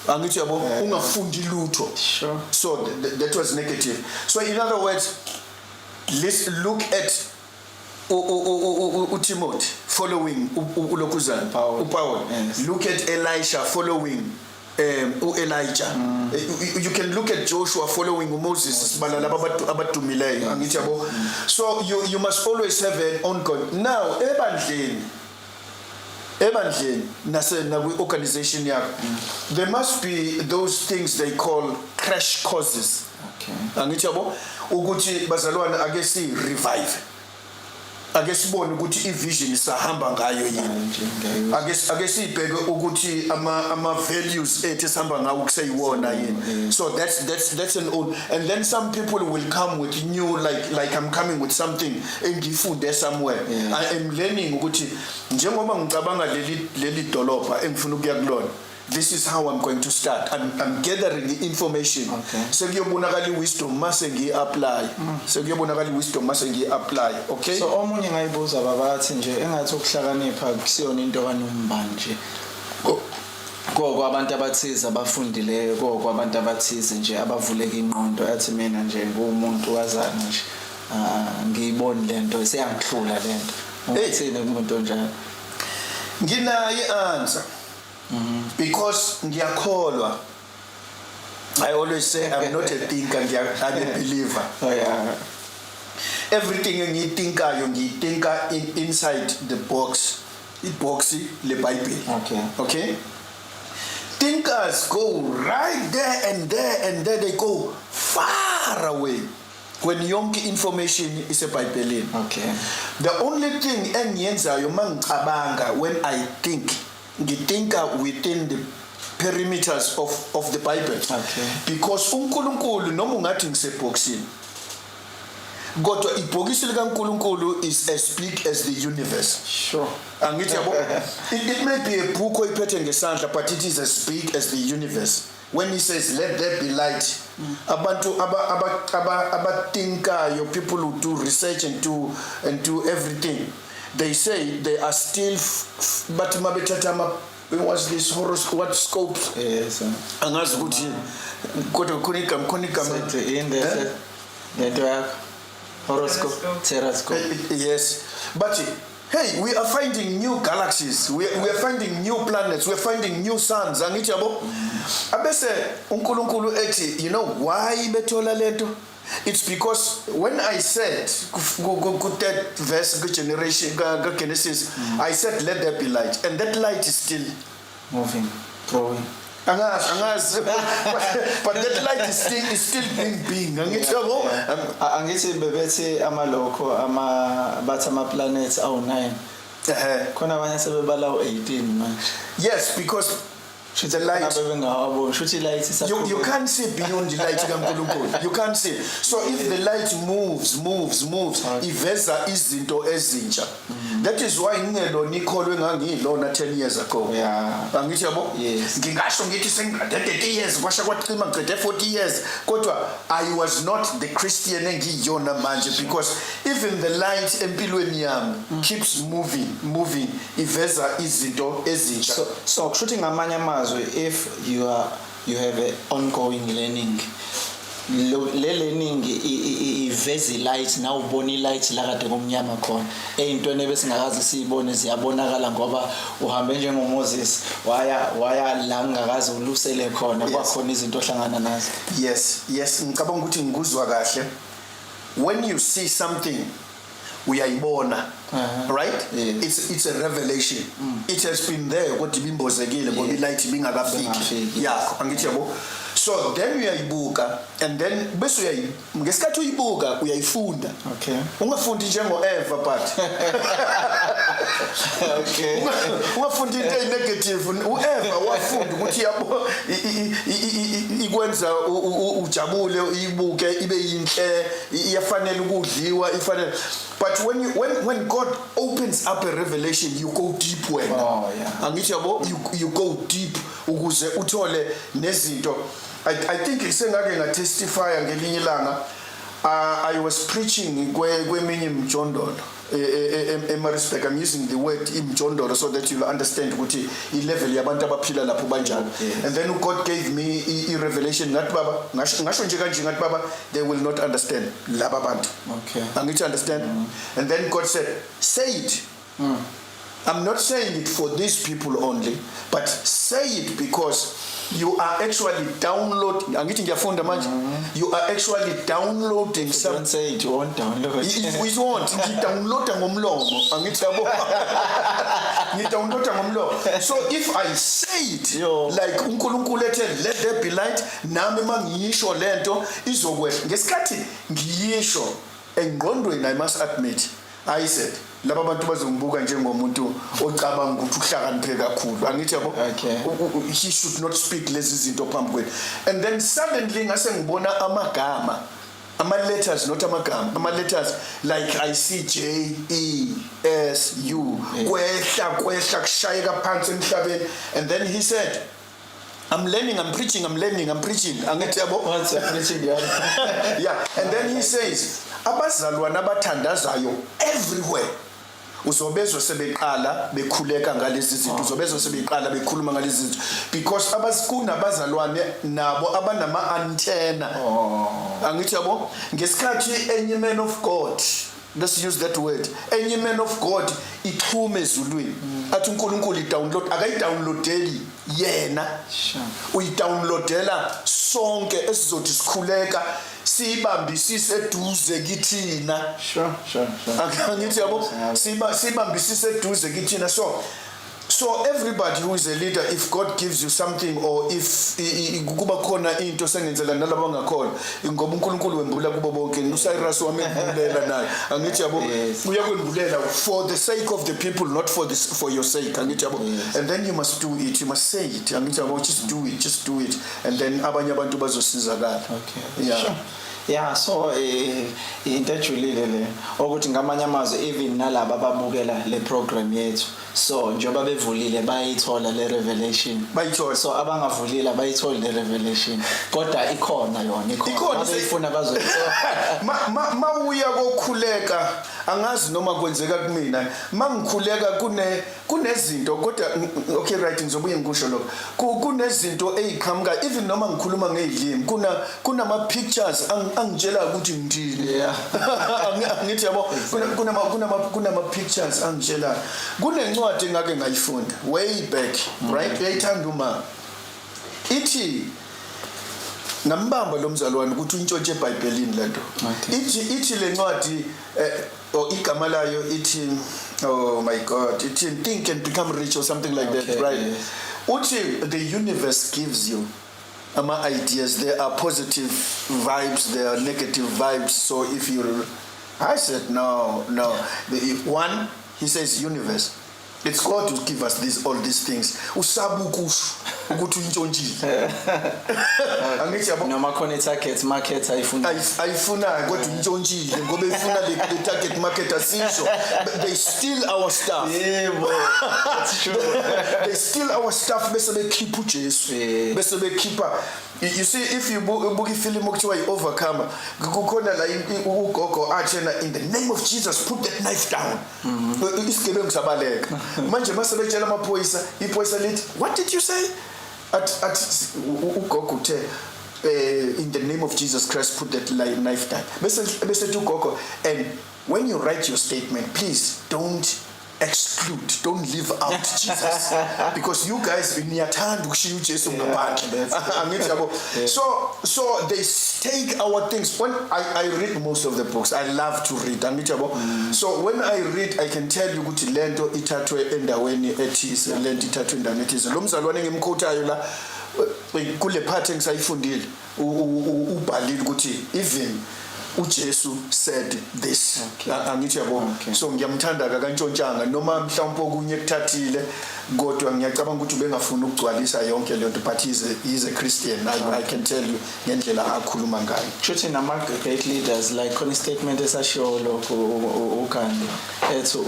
angithi yabo ungafundi lutho. Sure. So that was negative. So in other words, let's look at Timothy following ulokuzana Paul. Yes. Look at Elisha following Elijah. You can look at Joshua following Moses. So you must always have an ongoing. Now ebandleni nase organization yakho, there must be those things they call crash courses. Okay. Angithi yabo ukuthi bazalwane ake si revive. Ake sibone ukuthi ivision isahamba ngayo yini. Ake sibheke ukuthi ama values ethu esihamba ngawo kuseyiwona yini. So that's an old. And then some people will come with new like I'm coming with something engifunde somewhere. Yeah. I am learning ukuthi njengoba ngicabanga leli dolopha engifuna ukuya kulona. This is how I'm going to start. I'm gathering the information. Okay. Sekuyobonakala wisdom mase ngiapply. Sekuyobonakala wisdom mase ngiapply. Okay? So omunye ngayibuza babathi nje engathi ukuhlakanipha kusiyona into kaNombani nje. Kwabantu abathize abafundileyo, kwabantu abathize nje abavuleka ingqondo yathi mina nje ngumuntu wazana nje. Ngiyibona lento seyangihlula lento. Uthini umuntu onjalo? Nginayi answer. Because ngiyakholwa. I always say I'm not a thinker, I'm a believer. Oh yeah. Everything engiyithinkayo ngiyithinka inside the box. Ibox le Bible. Okay. Okay? Thinkers go right there and there they go far away when yonke information is a Bible. Okay. The only thing engiyenzayo mangicabanga when I think ngithinka within the perimeters of the Bible. Okay. Because uNkulunkulu noma ungathi ngiseboxini kodwa ibhokisi likaNkulunkulu is as big as the universe. Sure. Angithi yabo it may be a book oyiphethe ngesandla but it is as big as the universe. When he says let there be light, abantu abathinkayo, people who do research and do everything, they say they are still but mabethatha was this horoscope, what scopes? Yes. Angazi ukuthi kodwa khona igama So in the network horoscope, teroscope. Yes, but hey, we are finding new galaxies, we are finding new planets, we are finding new suns. Angithi yabo abese uNkulunkulu ethi, you know why bethola lento? It's because when I said that verse generation Genesis, I said let there be light, and that light is still moving, growing. Angazi, but that light is still being. Angithi yabo angithi bebethi amalokho bathi ama planets awu9 khona abanye sebebala u18 manje. Yes, because the light, you can't see beyond the light. You can't see. So if the light moves, iveza izinto ezintsha. That is why ngelo nikholwe ngangilona 10 years ago. Yeah. Angithi yabo? Yes. Ngingasho ngithi sengade 30 years kwasha kwaqhima ngqede 40 years. Kodwa I was not the Christian engiyona manje, because even the light empilweni yami keeps moving, iveza izinto ezintsha. So kushuthi ngamanye amazwi, if you have an ongoing learning, le learning iveza light na ubona light la kade komnyama khona eyintweni ebesingakazi siyibone ziyabonakala ngoba uhambe njengoMoses waya la ngakazi ulusele khona kwakhona izinto ohlangana nazo. Yes, ngicabanga ukuthi ngikuzwa kahle. When you see something uyayibona, right? Yes. It's a revelation. It has been there kodwa ibimbozekile ngoba light bingakafiki yakho. Angithi yabo? So then uyayibuka, and then bese ngesikhathi uyibuka uyayifunda. Okay. Ungafundi njengo Eva but. Okay. Ungafundi into negative. uEva wafunda ukuthi yabo ikwenza ujabule uyibuke ibe yinhle iyafanele ukudliwa ifanele. But when God opens up a revelation, you go deep wena. Oh yeah. Angithi yabo you go deep ukuze uthole nezinto. I think isengake ngatestify ngelinye ilanga. I was preaching kweminye imjondolo eMaritzburg. I'm using the word imjondolo so that you'll understand ukuthi level yabantu abaphila lapho banjani. And then God gave me a revelation ngathi baba ngasho nje kanje ngathi baba they will not understand laba bantu. Okay. Angithi understand? And then God said, say it. I'm not saying it for these people only, but say it because you are actually downloading. Angithi ngiyafunda manje. You are actually downloading some. Don't say it, you won't download. We won't. Ngidownloada ngomlomo. Angithi yabo. Ngidownloada ngomlomo. So if I say it like uNkulunkulu ethe let there be light, nami mangiyisho lento izokwehla. Ngesikhathi ngiyisho engqondweni, I must admit, I said laba bantu bazongibuka njengomuntu ocabanga ukuthi uhlakaniphe kakhulu. Angithi yabo? Okay. He should not speak lezi zinto phambi kwethu. And then suddenly ngase ngibona amagama, ama-letters, not amagama, ama-letters like I see JESU kwehla kushayeka phansi emhlabeni. And then he said, I'm learning, I'm preaching. Angithi yabo? What's preaching? Yeah. And then he says, abazalwana abathandazayo everywhere uzobezwe sebeqala bekhuleka ngalezi zinto, uzobezwe sebeqala bekhuluma ngalezi zinto, because abazalwane nabo abanama antenna. Angithi yabo ngesikhathi enye man of God, let's use that word, enye man of God ixhume ezulwini athi uNkulunkulu i-download, akayi-downloadeli yena, uyi-downloadela sonke esizothi sikhuleka sibambisise eduze kithina. Sure. Angithi yabo sibambisise eduze kithina. So everybody who is a leader, if God gives you something, or if kuba khona into sengenzela nalabo ngakhona, ngoba uNkulunkulu wembula kubo bonke, uCyrus wami embulela naye. Angithi yabo uyakwembulela for the sake of the people, not for your sake. Angithi yabo. And then you must do it, you must say it. Angithi yabo just do it, and then abanye abantu bazosizakala. Okay. Yeah. Sure. Yeah, so into ejulile le ukuthi ngamanye amazwi even nalabo ababukela le program yethu, so njoba bevulile bayithola le revelation, bayithola. So abangavulile bayithola le revelation, kodwa ikhona yona, ikhona bayifuna bazoyithola. Mawuya kokhuleka angazi noma kwenzeka kumina mangikhuleka kunezinto kodwa okay right ngizobuye ngikusho lokho kunezinto eziqhamuka even noma ngikhuluma ngezilimi kuna ma pictures angitshela ukuthi ngithini angithi yabo kuna ma pictures angitshela kunencwadi engake ngayifunda way back right yayithanda uma ithi ngambamba lo mzalwane ukuthi untshontshe eBhayibhelini lento ithi lencwadi igama layo ithi oh my god ithi think and become rich or something like that right uthi the universe gives you ideas. There are positive vibes, there are negative vibes. So if you I said no one he says universe. It's God to give us all these things. Usabukushu ukuthi untshontshe. Angithi yabo noma khona target market ayifuna kodwa untshontshe ngoba efuna le target market asisho. They steal our stuff. Yebo. That's true. They steal our stuff bese bekhipha uJesu. Bese bekhipha you see if you book ifilimu okuthiwa iOvercomer kukhona la ugogo athena in the name of Jesus put that knife down. Isigebengu sabaleka. Manje masebetshela amaphoyisa iphoyisa lithi what did you say at ugogo uthe in the name of Jesus Christ put that knife down bese ugogo and when you write your statement please don't don't leave out Jesus because you guys niyathanda ukushiya uJesu ngaphandle angithi yabo so they take our things when I read most of the books I love to read angithi yabo so when I read I can tell you ukuthi lento ithathwe endaweni ethize lento ithathwe endaweni ethize lo mzalwane engimkhuthayo la kule part engisayifundile ubhalile ukuthi even uJesu said this angithi yabo so ngiyamthanda kantshontshanga noma mhlawumbe okunye kuthathile kodwa ngiyacabanga ukuthi ubengafuna ukugcwalisa yonke lento but he's a Christian I can tell you ngendlela akhuluma ngayo futhi nama great leaders like on statement esashiwo lokho ukhandi ethi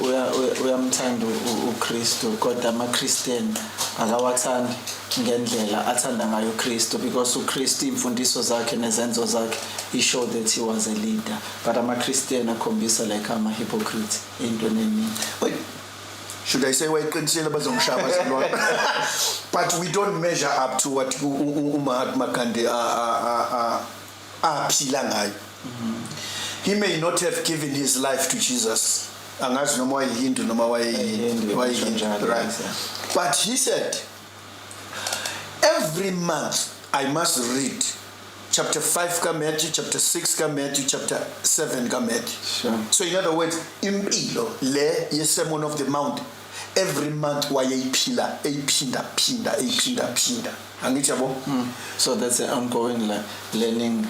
uyamthanda uKristu kodwa ama Christian akawathandi ngendlela athanda ngayo uKristu because uKristu imfundiso zakhe nezenzo zakhe he showed that he was a leader but ama Christian akhombisa like ama hypocrite into neningi should I say wayiqinisile bazongishaba silwana but we don't measure up to what uMahatma Gandhi aphila ngayo he may not have given his life to Jesus angazi noma wayehindu noma wayehindu right but he said every month I must read chapter 5 ka Matthew, chapter 6 ka Matthew, chapter 7 ka Matthew. Sure. So in other words, impilo le ye Sermon of the Mount every month wayeyiphila eyiphinda phinda. Angithi yabo? So that's an ongoing learning.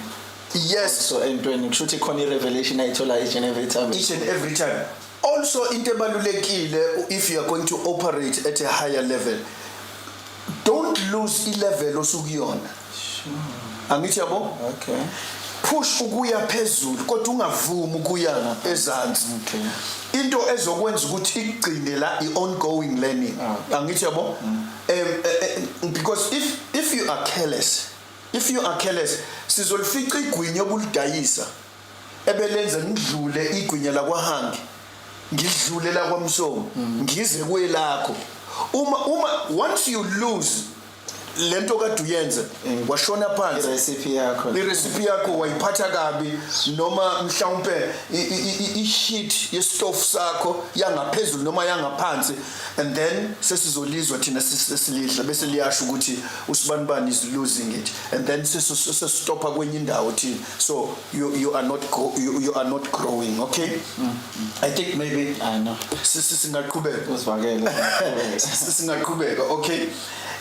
Yes. So entweni kushuthi khona irevelation ayithola each and every time. Each and every time. Also into ebalulekile if you are going to operate at a higher level. Don't lose i-level osukuyona. Sure. Angithi yabo? Okay. Push ukuya phezulu kodwa ungavumi ukuyana ezansi. Okay. Into ezokwenza ukuthi igcine la i-ongoing learning. Angithi yabo? Because if you are careless sizolifica igwinya obulidayisa ebelenza ngidlule igwinya la kwahangi ngidlule la kwaMsomi ngize kwelakho uma once you lose lento kade uyenza washona phansi irecipe yakho wayiphatha kabi noma mhlawumbe ishit yestofu sakho yangaphezulu noma yangaphansi and then sesizolizwa thina sesilihla bese liyasho ukuthi usibanibani is losing it and then sesistopha kwenye indawo thina so you are not growing okay I think maybe I know singaqhubeka usivakele singaqhubeka okay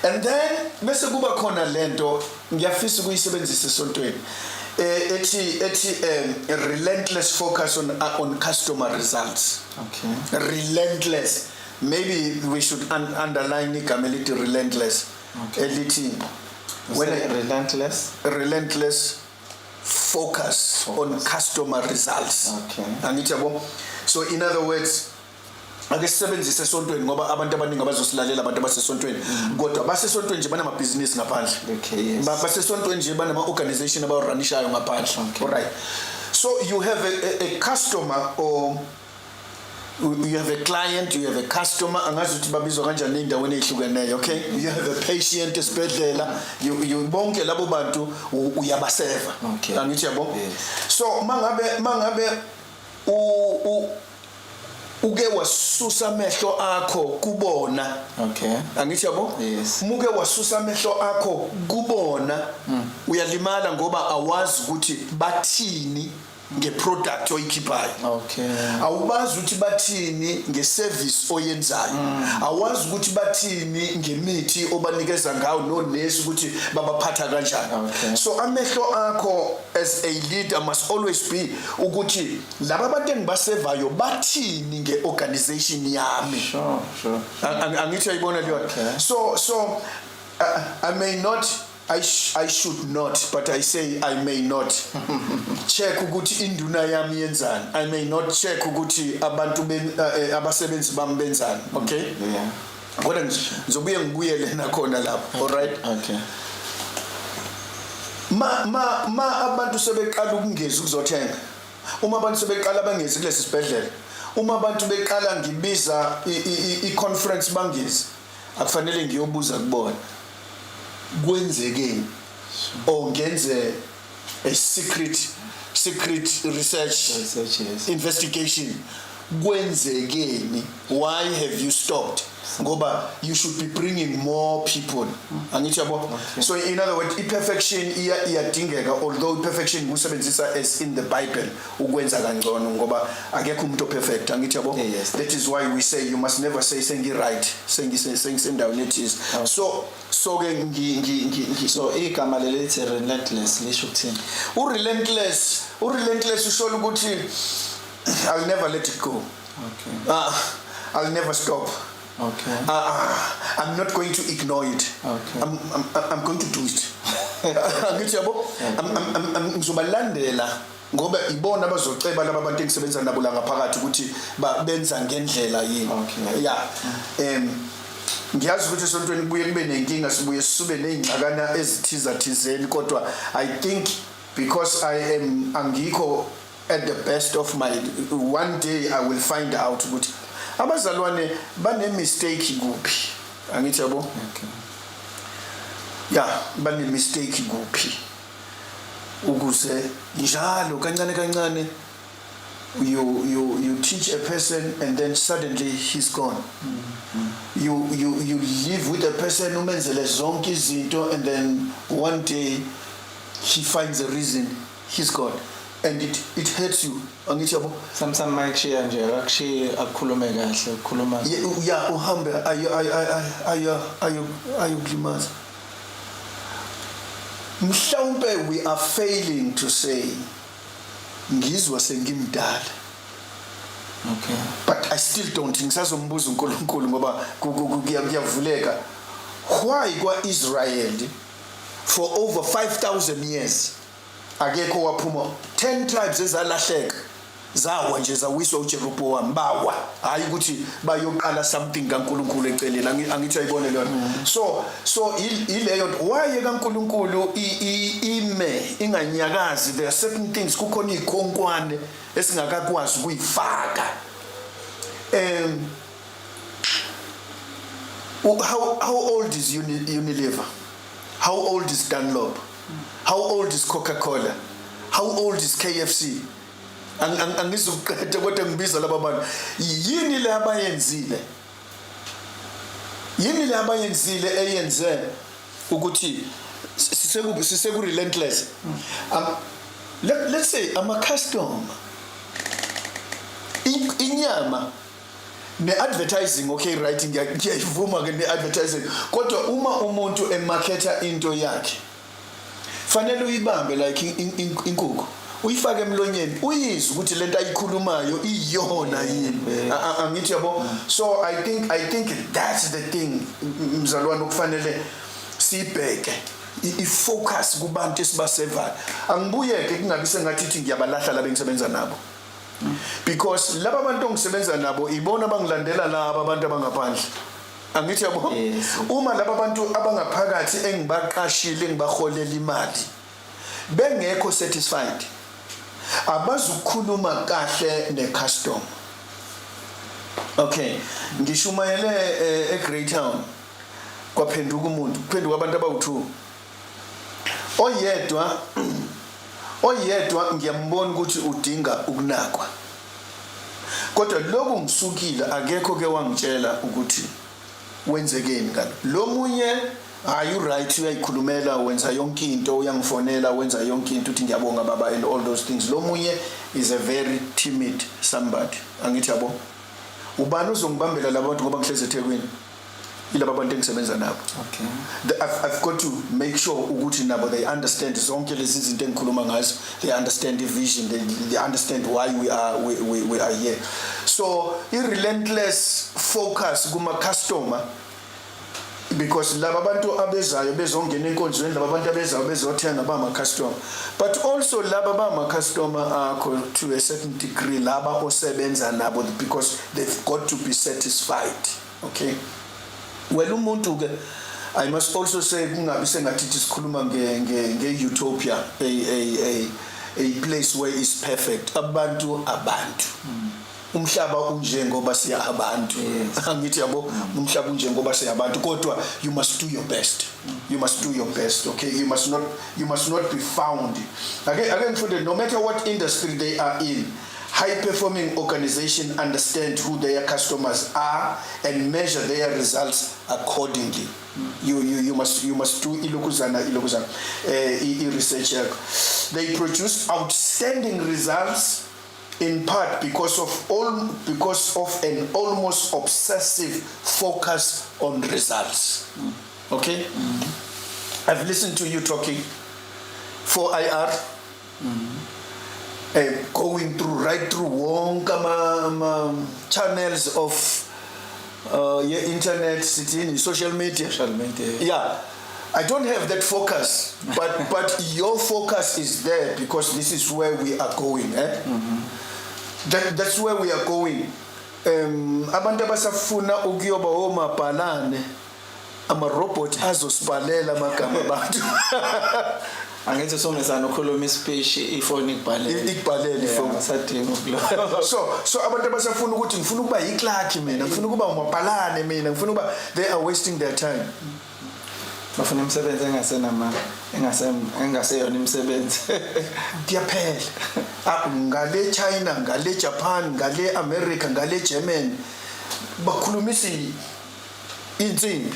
and then bese kuba khona lento ngiyafisa ukuyisebenzisa esontweni ethi relentless focus on customer results. Okay. Relentless. Maybe we should underline igama elithi relentless. Okay. Elithi relentless focus on customer results. Okay. Angithi yabo. So in other words ake sisebenzise esontweni ngoba abantu abaningi abazosilalela abantu abasesontweni kodwa basesontweni nje banama business ngaphandle. Okay, yes. Basesontweni nje banama organization abarunishayo ngaphandle. Okay. All right. So you have a customer or you have a client, you have a customer, angazi ukuthi babizwa kanjani endaweni ehlukeneyo, okay? You have a patient esibhedlela, you bonke labo bantu uyabaseva. Okay. Angithi yabo? Yes. So mangabe uke wasusa amehlo akho kubona. Okay. Angithi yabo? Yes. Muke wasusa amehlo akho kubona, uyalimala ngoba awazi ukuthi bathini ngeproduct oyikhiphayo. Okay. Awubazi ukuthi bathini ngeservice oyenzayo. Awazi ukuthi bathini ngemithi obanikeza ngawo nonesi ukuthi babaphatha kanjani. Okay. So amehlo akho as a leader must always be ukuthi laba bantu engibasevayo bathini ngeorganization yami. Sure. Angithi ayibona leyo. Okay. So I may not, I should not, but I say I may not check ukuthi induna yami yenzani. I may not check ukuthi abantu abasebenzi bami benzani. Okay? Yeah. Kodwa ngizobuye ngibuyele nakhona lapho. All right? Okay. Ma abantu sebeqala ukungeza ukuzothenga. Uma abantu sebeqala bangezi kulesi sibhedlela. Uma abantu beqala ngibiza i-conference bangezi. Akufanele ngiyobuza kubona. Kwenzekeni or ngenze a secret research Yes. investigation. Kwenzekeni, why have you stopped? Ngoba you should be bringing more people. Angithi yabo? So in other words, imperfection iyadingeka, although perfection usebenzisa as in the Bible ukwenza kangcono ngoba akekho umuntu perfect. Angithi yabo? Yes. That is why we say you must never say sengi right, sengisendaweni ethi. So ke So igama lelithi relentless lisho ukuthini? relentless usho ukuthi I'll never let it go. Okay. I'll never stop. Okay. I'm not going to ignore it. Okay. I'm going to do it. Angithi yabo? Ngizobalandela ngoba ibona abazoceba laba bantu engisebenza nabo la ngaphakathi ukuthi benza ngendlela yini. Okay. Yeah. Ngiyazi ukuthi esontweni kubuye kube nenkinga sibuye sisube nezingxakana ezithizathizeni kodwa I think because I am angikho at the best of my, one day I will find out ukuthi abazalwane bane mistake kuphi. Angithi yabo? Okay. Yeah, bane mistake kuphi. Ukuze njalo kancane you teach a person and then suddenly he's gone. You live with a person umenzele zonke izinto and then one day he finds a reason he's gone. And it hurts you. Angithi yabo? Sometimes mayikushiya nje akukushiya akukhulume kahle ukukhuluma. Yeah, uhambe ayukulimaza. Mhlawumbe we are failing to say ngizwa sengimdala. Okay. But I still don't think sasombuza uNkulunkulu ngoba kuyavuleka. Why kwa-Israel for over 5,000 years akekho waphuma 10 tribes ezalahleka zawa nje zawiswa uJeroboam bawa hayi ukuthi bayoqala something kaNkulunkulu eceleni angithi ayibone leyo. So ileyo why kaNkulunkulu ime inganyakazi. There are certain things kukhona ikhonkwane esingakakwazi ukuyifaka. How old is Unilever? How old is Dunlop? How old is Coca-Cola? How old is KFC? Angizuqede kodwa ngibiza laba bantu. Yini le abayenzile eyenze ukuthi siseku relentless. Let's say I'm a customer. Inyama ne-advertising, okay, right, ngiyayivuma ke ne-advertising kodwa uma umuntu emarketa into yakhe fanele uyibambe like inkukhu uyifake emlonyeni uyizwe ukuthi lento ayikhulumayo iyona yini. Angithi yabo? So I think that's the thing mzalwane okufanele sibheke ifocus kubantu esibasevayo. Angibuyeke kungabi sengathi ngiyabalahla laba engisebenza nabo. Because laba bantu ongisebenza nabo ibona bangilandela laba abantu abangaphandle. Angithi yabo? Yes. Uma laba bantu abangaphakathi engibaqashile engibaholela imali bengekho satisfied abazukhuluma kahle necustom. Okay, ngishumayele eGreytown kwaphenduka umuntu, kuphenduka abantu abawu2. Oyedwa ngiyambona ukuthi udinga ukunakwa. Kodwa lokhu ngisukile akekho ke wangitshela ukuthi wenzekeni ngalo. Lo munye you right uyayikhulumela wenza yonke into uyangifonela wenza yonke into uthi ngiyabonga baba and all those things. Lo munye is a very timid somebody. Angithi yabo. Ubani uzongibambela labantu ngoba ngihleze eThekwini? Ilaba abantu engisebenza nabo. Okay. I've got to make sure ukuthi nabo they understand zonke lezi zinto engikhuluma ngazo. They understand the vision, they understand why we are here. So relentless focus kuma customer, because laba bantu abezayo bezongena enkonzweni, laba bantu abezayo bezothenga ba ama customer, but also laba ba ama customer akho to a certain degree laba osebenza nabo, because they've got to be satisfied. Okay. Well, umuntu ke I must also say kungabi sengathi sikhuluma nge-utopia, a place where is perfect. Abantu umhlaba unje ngoba siya abantu. Angithi yabo umhlaba unje ngoba siya abantu, kodwa you must do your best. You must do your best. Okay, you must not be found. Again, no matter what industry they are in, high-performing organizations understand who their customers are and measure their results accordingly. You must do ilokuzana research. They produce outstanding results in part because of an almost obsessive focus on results. Okay? I've listened to you talking for IR. Going right through wonke channels of internet, social media. Yeah, I don't have that focus, but your focus is there because this is where we are going. That's where we are going. Abantu abasafuna ukuyoba omabhalane, ama-robot azosibalela amagama abantu. Angithi somezana ukhuluma ispeech ifoni ikubhalele ifoni asadinga ukulo. So abantu abasafuna ukuthi ngifuna ukuba yiclerk mina, ngifuna ukuba umabhalane mina, ngifuna ukuba they are wasting their time. Bafuna umsebenzi engaseyona imisebenzi. Kuyaphela. Ngale China, ngale Japan, ngale America, ngale Germany bakhulumisa insimbi.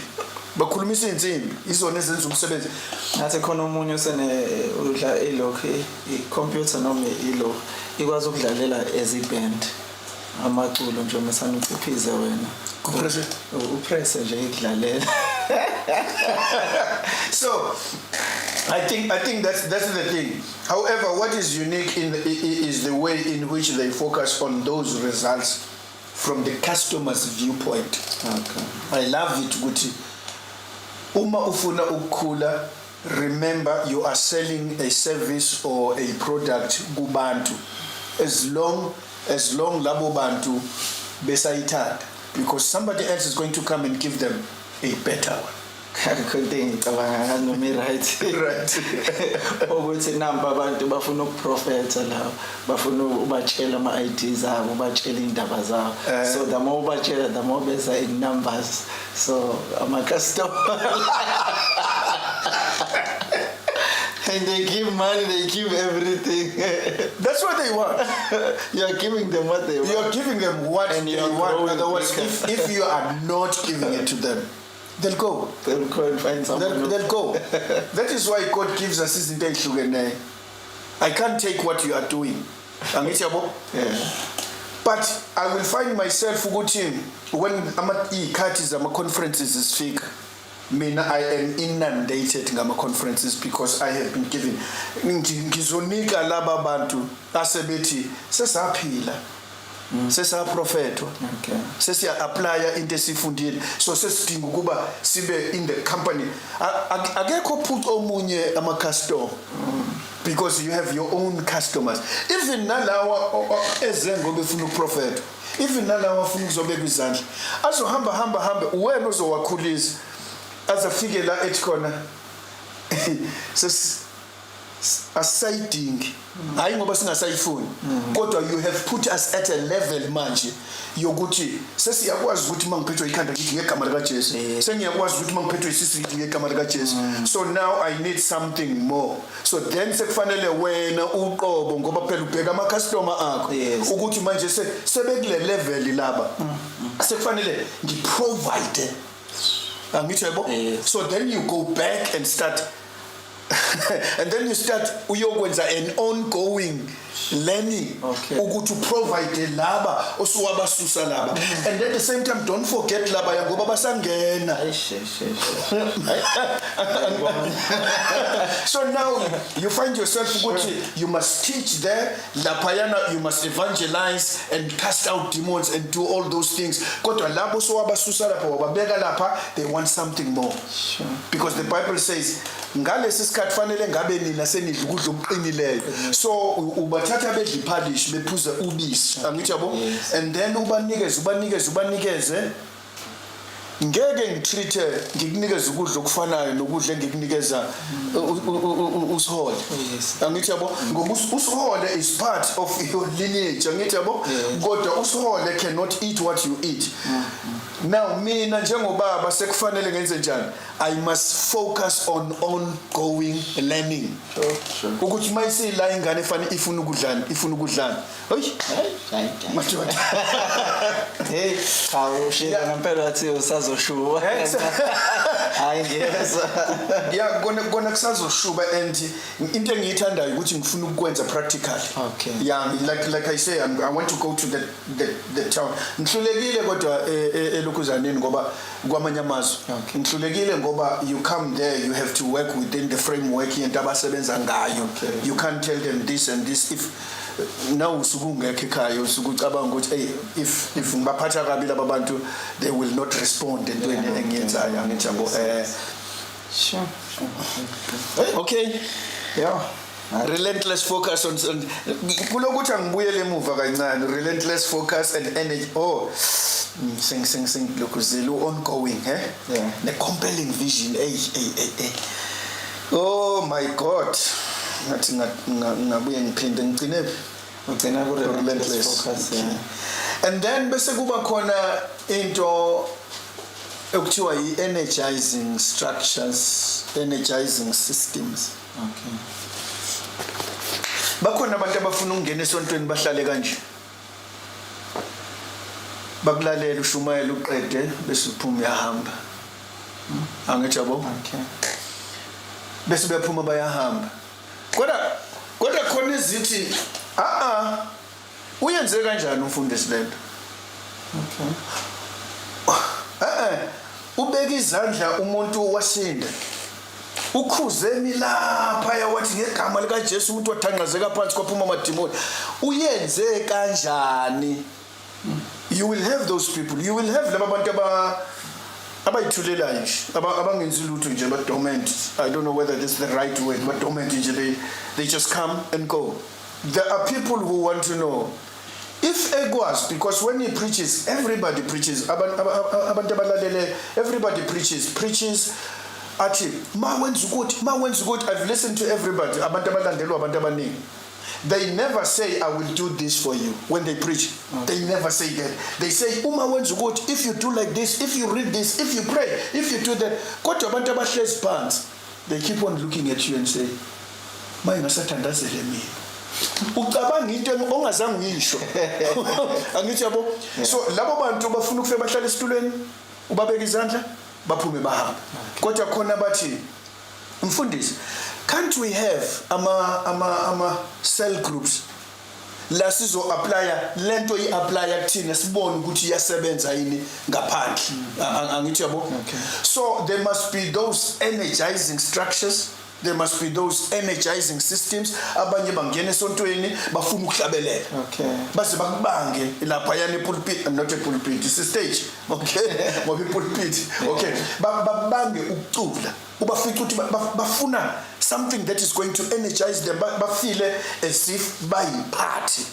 Bakhulumisa insimbi izona ezenza umsebenzi. Ngathi khona umunye usene udla ilokho i-computer noma ilo ikwazi ukudlalela as i-band amaculo nje mesana uciphize wena upress nje ikudlalela. So I think that's the thing. However, what is unique is the way in which they focus on those results from the customer's viewpoint. Okay. I love it ukuthi uma ufuna ukukhula, remember you are selling a service or a product kubantu, as long labo bantu besayithanda, because somebody else is going to come and give them a better one. Ngicabanga noma right ukuthi namba abantu bafuna ukuprofeta la, bafuna ubatshela ama ideas abo, ubatshela indaba zabo, so the more ubatshela the more beza in numbers, so ama customer and they give money, they give everything. That's what they want. You are giving them what they want. You are giving them what and they want. Otherwise, if you are not giving it to them, they'll go. They'll go and find someone. They'll go. That is why God gives us his intention. I can't take what you are doing. Yeah. But I will find myself when I'm at conferences is fake. I am inundated ngama conferences because I have been given ngizonika laba bantu asebethi sesaphila sesaprofetwa sesiya applya into esifundile, so sesidinga ukuba sibe in the company. Akekho put omunye ama customer because you have your own customers. Even nalawa ezengo befuna ukuprofetwa, even nalawa afuna ukuzobeka izandla azohamba wena ozowakhulisa azafike la ethi khona asayidingi hayi ngoba singasayifuni kodwa you have put us at a level manje yokuthi sesiyakwazi ukuthi mangiphethwe ikhanda ngithi ngegama lika Jesu sengiyakwazi ukuthi mangiphethwe isisi ngithi ngegama lika Jesu so now I need something more so then sekufanele wena uqobo ngoba phela ubheka ama customer akho ukuthi manje sebekule level laba sekufanele ngiprovide angithi yabo so then you go back and start and then you start uyokwenza an ongoing learning ukuthi provide laba osuwabasusa laba and at the same time don't forget laba ngoba basangena so now you find yourself ukuthi you must teach there lapayana you must evangelize and cast out demons and do all those things kodwa labo osuwabasusa lapha wababeka lapha they want something more because the Bible says ngalesi sikhathi fanele ngabe nina senidla ukudla okuqinileyo so ubathatha bedli polish bephuza ubisi angithi yabo and then ubanikeze ngeke ngitreat ngikunikeza ukudla okufanayo nokudla engikunikeza usihole angithi yabo ngoba usihole is part of your lineage angithi yabo kodwa usihole cannot eat what you eat now mina njengobaba sekufanele ngenze njani I must focus on ongoing learning ukuthi mayisila ingane ifuna ukudlana hoyi madoda hey awushila ngempela wathi usazoshuba hayi ngiyeza yeah kona kusazoshuba and into engiyithandayo ukuthi ngifuna ukwenza practical yeah like I say I want to go to the town ngihlulekile kodwa elokuzaneni ngoba kwamanye amazwe ngihlulekile ngoba you come there you have to work within the framework yento abasebenza ngayo you can't tell them this and this if now usukungekho ekhaya usukucabanga ukuthi hey if ngibaphatha kabi laba bantu they will not respond entweni engiyenzayo angithi yabo sure okay yeah relentless focus on kulokuthi angibuyele emuva kancane relentless focus and energy sing lokuzelo ongoing the compelling vision oh my god ngathi ngabuye ngiphinde ngicine ku relentless focus and then bese kuba khona into ekuthiwa energizing structures energizing systems bakhona abantu abafuna ukungena esontweni bahlale kanje bakulalela ushumayela uqede bese uphuma uyahamba angithi yabo bese bephuma bayahamba kodwa khona izithi uyenze kanjani umfundi silento ubeka izandla umuntu wasinda ukhuze milapha yawathi ngegama lika Jesu umuntu wathanqazeka phansi kwaphuma amadimoni uyenze kanjani you will have those people you will have laba bantu abayithulelayo nje abangenzi lutho nje ba dormant I don't know whether this is the right word but dormant nje they just come and go there are people who want to know if ekwazi because when he preaches everybody preaches abantu abalalele everybody preaches athi ma wenza ukuthi I've listened to everybody abantu abalandelwa abantu abaningi they never say I will do this for you when they preach they never say that they say uma wenza ukuthi if you do like this if you read this if you pray if you do that kodwa abantu abahlezi phansi they keep on looking at you and say mayingasathandazele mina ucabanga into ongazange uyisho angithi yabo so labo bantu bafuna ukufika bahlale esitulweni ubabeka izandla baphume bahamba kodwa khona bathi mfundisi can't we have ama cell groups la sizo applya lento iapply kuthina sibone ukuthi iyasebenza yini ngaphandle angithi yabo so there must be those energizing structures there must be those energizing systems abanye bangena esontweni bafuna ukuhlabelela base bakubange lapha yana pulpit not a pulpit it's a stage ngoba pulpit babange ukucula ubafika ukuthi bafuna something that is going to energize them bafile as if by party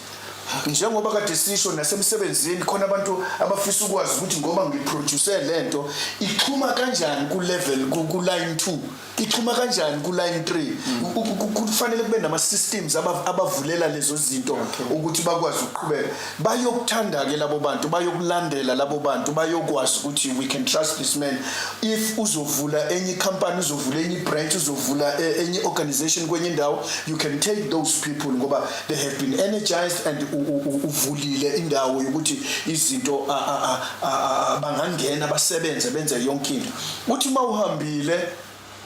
njengoba kade sisho nasemsebenzini khona abantu abafisa ukwazi ukuthi ngoba ngiproduce lento ichuma kanjani ku level ku line 2 ichuma kanjani ku line 3 kufanele kube nama systems abavulela lezo zinto ukuthi bakwazi ukuqhubeka bayokuthanda ke labo bantu bayokulandela labo bantu bayokwazi ukuthi we can trust this man if uzovula enye company uzovula enye branch uzovula enye organization kwenye indawo you can take those people ngoba they have been energized and uvulile indawo yokuthi izinto bangangena basebenze benze yonke into uthi mawuhambile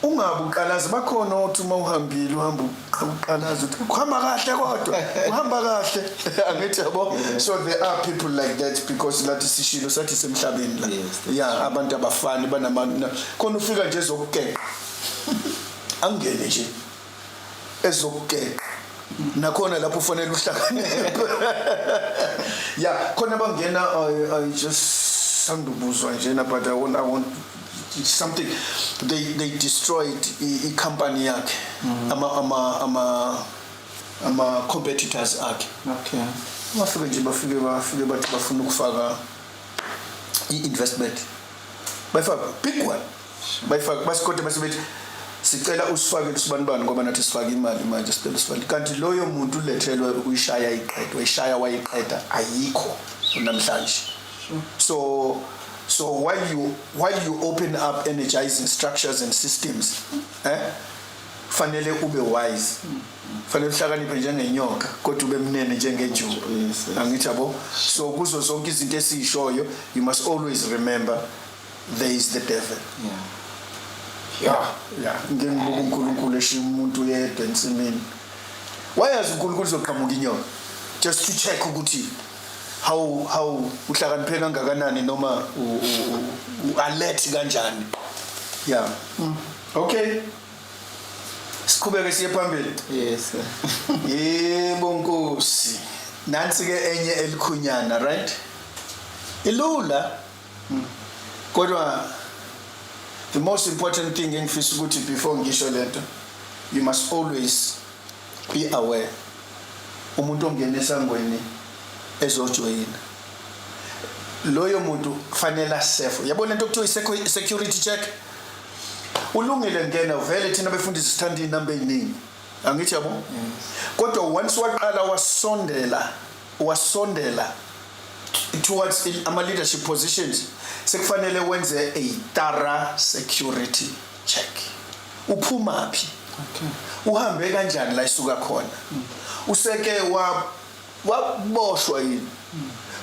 ungabuqalaza bakhona othi mawuhambile uhamba uqalaza uthi kuhamba kahle kodwa uhamba kahle angithi yabo so there are people like that because lathi sishilo sathi semhlabeni la yeah abantu abafani banamandla khona ufika nje ezokugeka angene nje ezokugeka nakhona lapho ufanele uhlakaniphe yeah khona bangena I just sandubuzwa nje but I want something they destroyed I company yakhe ama competitors akhe okay bafike nje bafike bathi bafuna ukufaka I-investment bayifaka big one bayifaka basikode basebethi sicela usifake usibanibani ngoba nathi sifake imali manje sicela usifake kanti loyo muntu ulethelwe uyishaya iqedwe uyishaya wayiqeda ayikho namhlanje so while you open up energizing structures and systems fanele ube wise fanele uhlakaniphe njengenyoka kodwa ube mnene njengenjuba angithi yabo so kuzo zonke izinto esishoyo you must always remember there is the devil yeah ngengibuka uNkulunkulu eshiya umuntu yedwa ensimini wayazi uNkulunkulu uzoqhamuka inyoka just to check ukuthi how uhlakaniphe kangakanani noma alert kanjani yeah okay siqhubeke siye phambili yes yebo Nkosi nansi ke enye elikhunyana right ilula kodwa the most important thing engifisa ukuthi before ngisho lento you must always be aware umuntu ongena esangweni ezojoyina loyo muntu kufanele asafe yabona into okuthiwa security check ulungile ngena vele thina befundisi sithanda inamba eziningi angithi yabo kodwa once waqala wasondela towards ama leadership positions sekufanele wenze a thorough security check uphuma phi uhambe kanjani la isuka khona useke waboshwa yini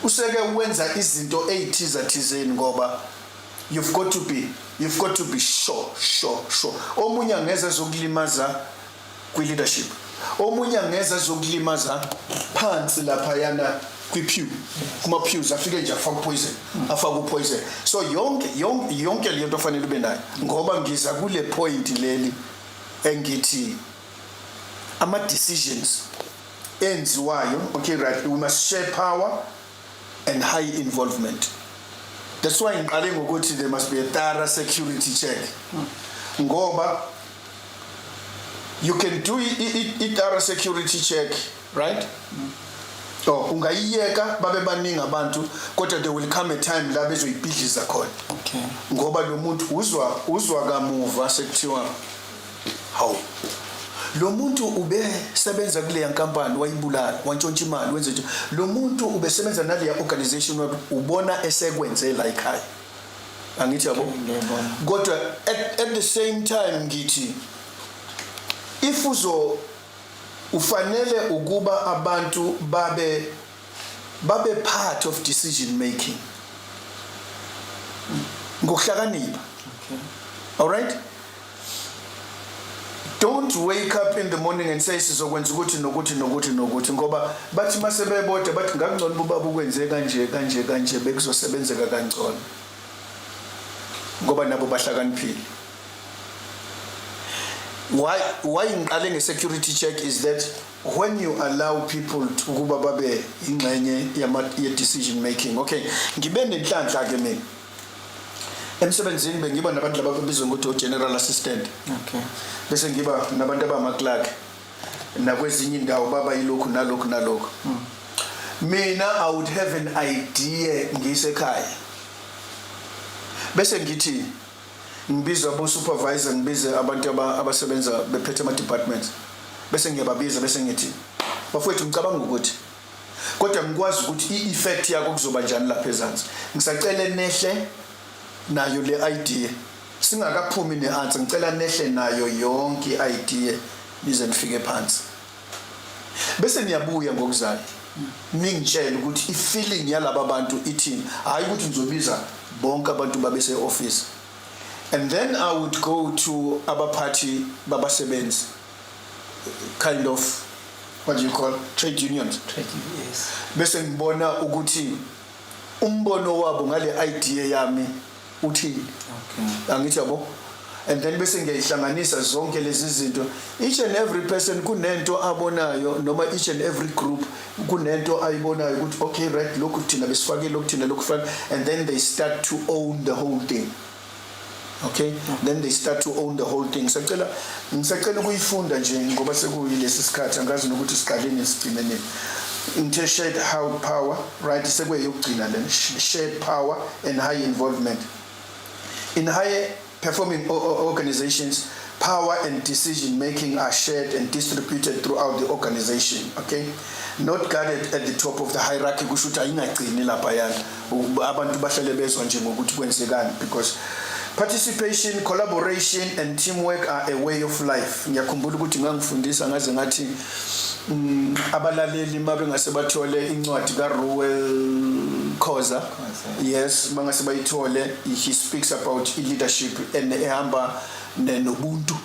useke wenza izinto ezithizeni ngoba you've got to be sure omunye angeza zokulimaza kwi leadership omunye angeza zokulimaza phansi lapha yana kwipew kuma pews afike nje afaka poison so yonke le nto fanele ube nayo ngoba ngiza kule point leli engithi ama decisions enziwayo okay right we must share power and high involvement. That's why ngiqale ngokuthi there must be a thorough security check ngoba you can do it thorough security check right ungayiyeka babe baningi abantu kodwa there will come a time la bezoyibhidliza khona okay ngoba lo muntu uzwa kamuva sekuthiwa how lo muntu ube sebenza kule yankambani wayibulala wantshontsha imali wenze nje lo muntu ube sebenza nale organization ubona esekwenze la ekhaya angithi yabo kodwa at the same time ngithi if ufanele ukuba abantu babe part of decision making ngokuhlakanipha okay all right. Don't wake up in the morning and say sizokwenza ukuthi nokuthi ngoba bathi masebeboda bathi ngakungcono ubaba ukwenze kanje bekuzosebenzeka kancane ngoba nabo bahlakaniphile. Why ngiqale nge-security check is that when you allow people ukuba babe ingxenye ye decision making okay ngibe nenhlanhla ke mina emsebenzini bengiba nabantu lababizwa ngokuthi general assistant okay bese ngiba nabantu abama clerk nakwezinye indawo baba yilokhu nalokhu mina I would have an idea ngisekhaya bese ngithi ngibiza abo supervisor ngibize abantu abasebenza bephethe ama departments bese ngiyababiza bese ngithi bafowethu ngicabanga ukuthi kodwa ngikwazi ukuthi i-effect yakho kuzoba njani lapha ezansi ngisacela nehle nayo le idea singakaphumi neanswer ngicela nehle nayo yonke idea nize nifike phansi bese niyabuya ngokuzayo ningitshela ukuthi i-feeling yalabo bantu ithini hayi ukuthi ngizobiza bonke abantu babese office and then I would go to abaphathi babasebenzi kind of what do you call trade unions Yes. bese ngibona ukuthi umbono wabo ngale idea yami uthini angithi yabo and then bese ngiyihlanganisa zonke lezi zinto each and every person kunento abonayo noma each and every group kunento ayibonayo ukuthi okay right lokhu thina besifake lokhu thina lokhu fake and then they start to own the whole thing. Okay, then they start to own the whole thing. Ngisacela ukuyifunda nje ngoba sekuyilesi sikhathi angazi nokuthi siqaleni sigcine nini. Into shared power, right? Sekuyokugcina then shared power and high involvement. In high performing organizations, power and decision making are shared and distributed throughout the organization. Okay, not guarded at the top of the hierarchy. Kushuthi ayingagcini lapha yana abantu bahlale bezwa nje ngokuthi kwenzekani because participation, collaboration and teamwork are a way of life. Ngiyakhumbula ukuthi ngangifundisa ngaze ngathi abalaleli mabe ngase bathole incwadi kaRuel Khoza. Yes, bangase bayithole. He speaks about leadership and ehamba nobuntu.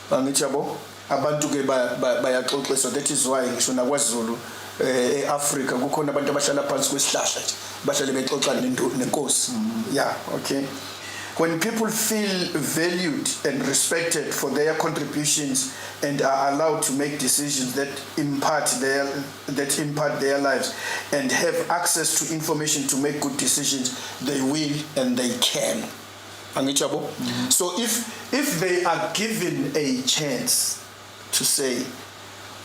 Bangithi yabo abantu ke bayaxoxa, so that is why ngisho nakwaZulu eAfrica kukhona abantu abahlala phansi kwesihlahla nje bahlale bexoxa nenkosi. Yeah, okay. When people feel valued and respected for their contributions and are allowed to make decisions that impart their lives and have access to information to make good decisions, they will and they can. So if they are given a chance to say,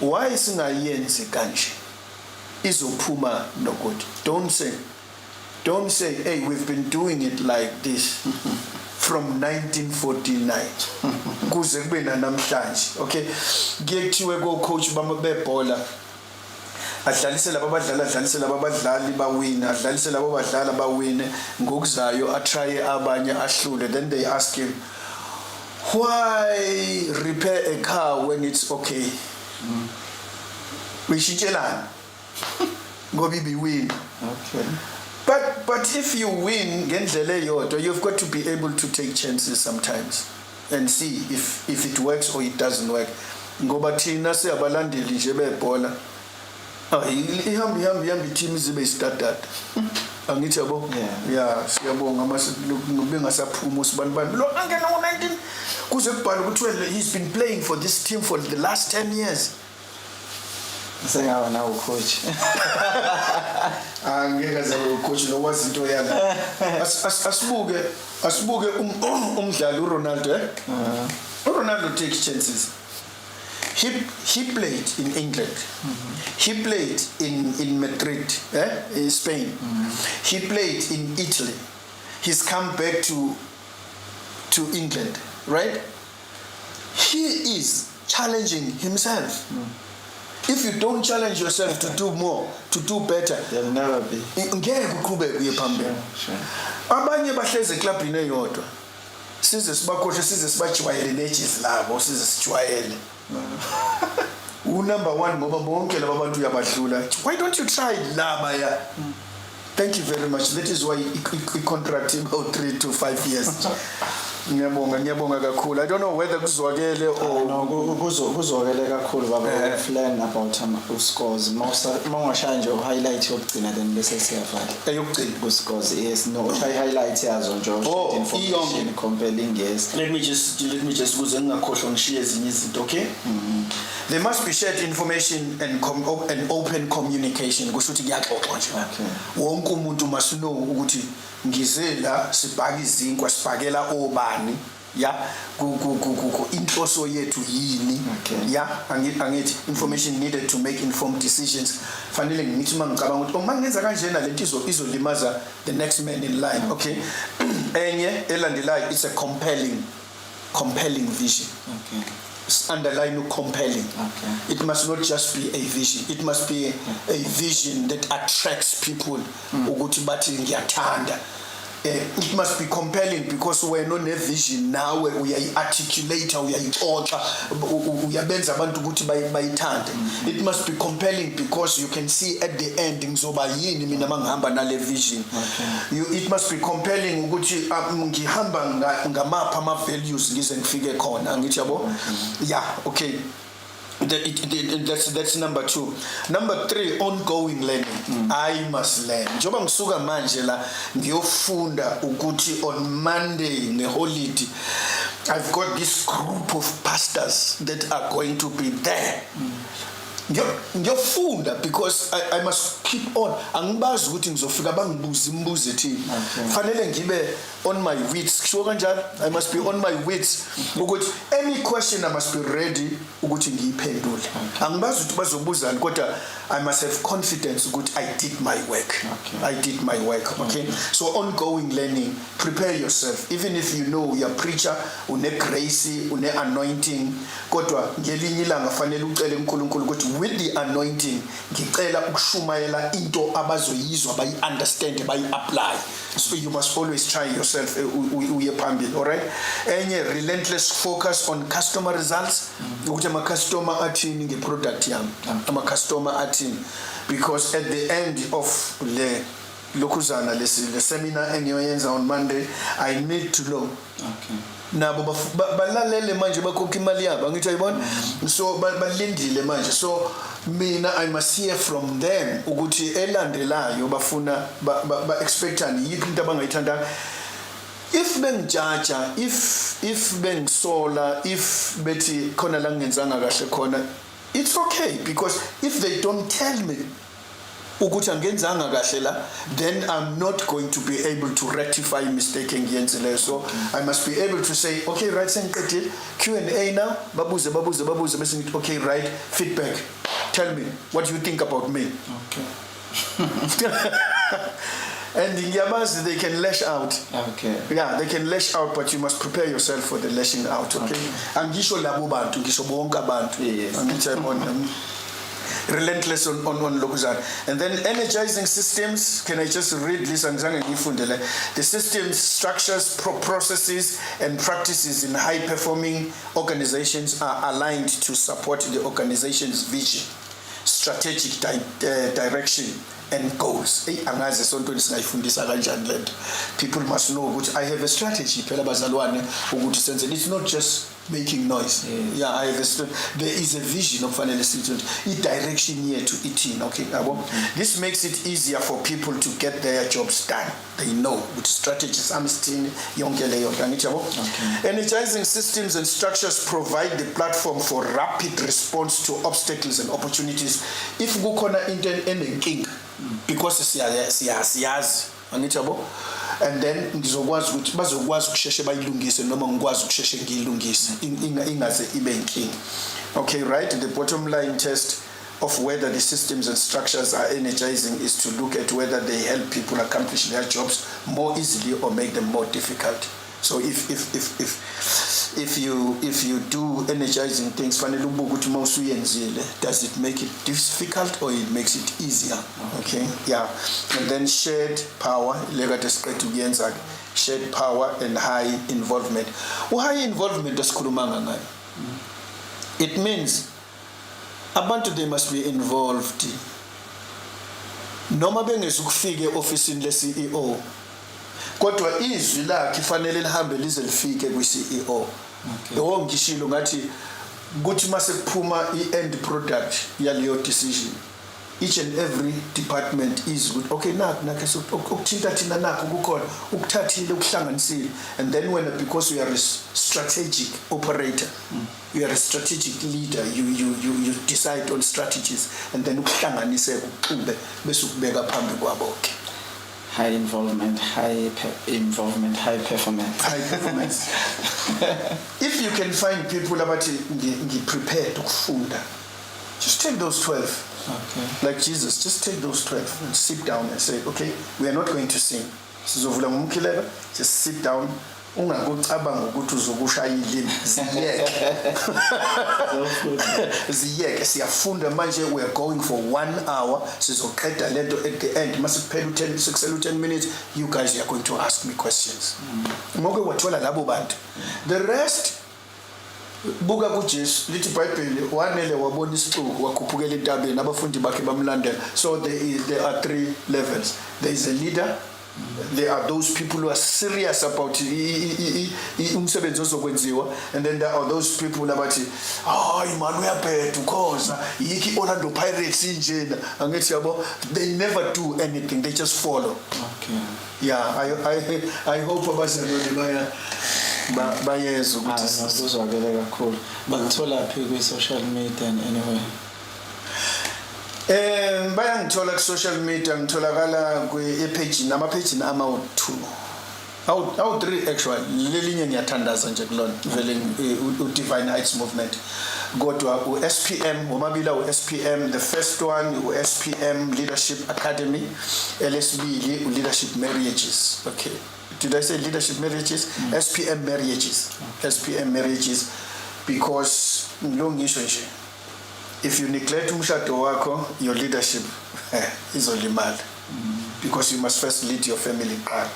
why singayenzi kanje izophuma nokudi, don't say, hey, we've been doing it like this from 1949. Kuze kube namhlanje. Okay. Kuye kuthiwe ko coach bebhola adlalisela abadlali bawina, adlalisela abadlali bawine ngokuzayo atry abanye ahlule. Then they ask him, why repair a car when it's okay? Uyishitshelana ngoba ibiwina. Okay. But if you win ngendlela eyodwa, you've got to be able to take chances sometimes and see if it works or it doesn't work. Ngoba thina siyabalandeli nje bebhola. Ihambi team zibe started. Angithi yabo? Yeah, siyabonga bengasaphuma usibani. Lo angena ngo19 kuze kubhala ukuthi he's been playing for this team for the last 10 years. Sengaba nawo coach. Angeke zabe coach lo wazi into yana. Asibuke umdlali uRonaldo uRonaldo takes chances. He played in England. He played in Madrid, in Spain. He played in Italy. He's come back to England, right? He is challenging himself. If you don't challenge yourself to do more, to do better, there'll never be. Ngeke uqhubeke uye phambili. Abanye bahleze clubini eyodwa. Size sibakhohle, size sibajwayele nages labo, size sijwayele. Number 1 ngoba bonke laba bantu uyabadlula. Why don't you try laba ya? Thank you very much. That is why we contract about 3 to 5 years. Ngiyabonga kakhulu. I don't know whether kuzwakele or no kuzwakele kakhulu baba plan about scores. Mawashaya nje highlight yokugcina then bese siyavala. Eyokugcina ku scores. Yes, no try highlight yazo nje information compelling. Yes. Let me just kuze ngingakhohlwa ngishiye ezinye izinto, okay? There must be shared information and open communication. Kusho ukuthi kuyaxoxwa nje. Okay. Wonke umuntu must know ukuthi ngize la sibhaka izinkwa sibhakela obani yeah inhloso yethu yini yeah angithi information needed to make informed decisions fanele ngithi mangicabanga ukuthi mangenza kanjena lento izolimaza the next man in line okay enye elandelayo it's a compelling vision underline compelling it must not just be a vision, it must be a vision that attracts people ukuthi bathi ngiyathanda. It must be compelling because we're not a vision now where we are articulate uyayixoxa uyabenza abantu ukuthi bayithande. It must be compelling because you can see at the end ngizoba yini mina mangihamba nale vision. It must be compelling ukuthi ngihamba ngamapha ama values ngize ngifike khona ngithi yabo yeah okay. That's number 2. Number 3, ongoing learning. I must learn. Njoba ngisuka manje la ngiyofunda ukuthi on Monday ngeholiday I've got this group of pastors that are going to be there. Ngiyofunda because I must keep on. Angibazi ukuthi ngizofika bangibuza imibuzo ethini. Fanele ngibe on my wits. Kusho kanjalo I must be on my wits ukuthi any question I must be ready ukuthi ngiyiphendule. Angibazi ukuthi bazobuzani kodwa I must have confidence ukuthi I did my work. I did my work. Okay. So ongoing learning, prepare yourself. Even if you know you're a preacher, une grace, une anointing, kodwa ngelinye ilanga fanele ucele uNkulunkulu ukuthi with the anointing ngicela ukushumayela into abazoyizwa bayi understand bayi apply. So you must always try yourself uye phambili. All right. Enye relentless focus on customer results ukuthi ama customer athini nge product yami, ama customer athini, because at the end of le lokuzana le seminar engiyoyenza on Monday I need to know nabo balalele manje bakhokha imali yabo ngithi ayibona so balindile manje so mina I must hear from them ukuthi elandelayo bafuna ba expectani yini into abangayithanda. If bengijaja if bengisola if bethi khona la ngenzanga kahle khona it's okay, because if they don't tell me ukuthi angenzanga kahle la then I'm not going to be able to rectify mistake engiyenzile. So I must be able to say okay right sengiqedile Q&A now babuze bese ngithi okay right feedback, tell me what you think about me. And ngiyabazi they can lash out. Yeah, they can lash out, but you must prepare yourself for the lashing out. Okay. Angisho labo bantu ngisho bonke abantu. Relentless on lokuzana. And then energizing systems. Can I just read this? The systems, structures, processes, and practices in high-performing organizations are aligned to support the organization's vision, strategic direction, and goals. People must know that I have a strategy. It's not just making noise. Yeah, I have there is a vision of an institute. Direction here to it in. Okay. This makes it easier for people to get their jobs done. They know with strategies. Energizing systems and structures provide the platform for rapid response to obstacles and opportunities. If we gonna any king, because siyazi angithabo, and then ngizokwazi ukuthi bazokwazi ukusheshe bayilungise noma ngikwazi ukusheshe ngiyilungise ingaze ibe inkinga. Okay, right? The bottom line test of whether the systems and structures are energizing is to look at whether they help people accomplish their jobs more easily or make them more difficult. So if you do energizing things, does it make it difficult or it makes it easier? Okay, yeah. And then shared power, shared power and high involvement. High involvement does kulumanga. It means abantu they must be involved. Noma bengezukufika e-office le CEO. Kodwa izwi lakhe fanele lihambe lize lifike kwi-CEO. Yebo ngishilo ngathi kuthi mase kuphuma i-end product yaleyo decision. Each and every department is good. Okay, nakhe ukuthinta thina nakho kukhona ukuthathile ukuhlanganisile, and then because we are a strategic operator, you are a strategic leader, you decide on strategies, and then ukuhlanganise ukuxube bese ukubeka phambi kwabo. high involvement, high performance. High performance. If you can find people about prepared to funda, just take those 12. Okay. Like Jesus, just take those 12 and sit down and say, okay, we are not going to sing. Just sit down. Ungakucabanga ukuthi uzokushaya indlini ziyeke siyafunda manje. We are going for 1 hour, sizoqeda lento at the end. Masiphela u 10 minutes, you guys are going to ask me questions. Ngoke wathola labo bantu. The rest buka kuJesu lithi iBhayibheli wanele wabona isixuku wakhuphukela entabeni abafundi bakhe bamlandela. So there are 3 levels. There is a leader. There are those people who are serious about umsebenzi ozokwenziwa, and then there are those people abathi imali uyaphetha ukhoza yiki Orlando Pirates injena angithi yabo, they never do anything, they just follow. Okay. Yeah, I hope abazalwane bayezwa ukuthi kuzwakele kakhulu. Bakuthola phi ku social media anyway? Bayangithola ku social media, ngitholakala kwi-page nama-page ama-2 awu-3 actually. Lelinye ngiyathandaza nje kulona vele u-Divine Heights Movement, kodwa u-SPM womabili u-SPM. The first one u-SPM Leadership Academy, elesibili u-Leadership Marriages. Okay, did I say Leadership Marriages? SPM Marriages. SPM Marriages, because ngisho nje, if you neglect umshado wakho, your leadership izolimala, because you must first lead your family qala.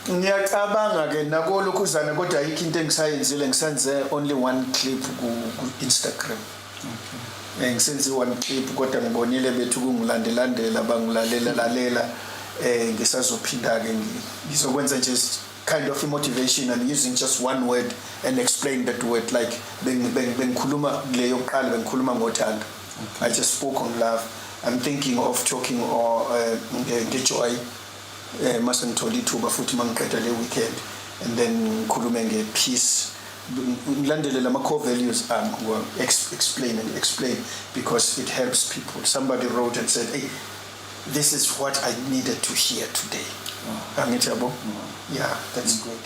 Ngiyacabanga ke nako lokhuzana, kodwa ayikho into engisayenzile. Ngisenze only 1 clip ku Instagram. Okay. Ngisenze 1 clip, kodwa ngibonile bethu kungilandelandela bangilalela ngisazophinda ke ngizokwenza just kind of motivation. I'm using just 1 word and explain that word, like bengikhuluma leyo qala bengikhuluma ngothando. I just spoke on love. I'm thinking of talking or ngejoy mase ngithola ithuba futhi mangiqeda le weekend, and then ngikhulume ngepeace, ngilandele lama core values explain, because it helps people. Somebody wrote and said, hey, this is what I needed to hear today. Yeah, that's good.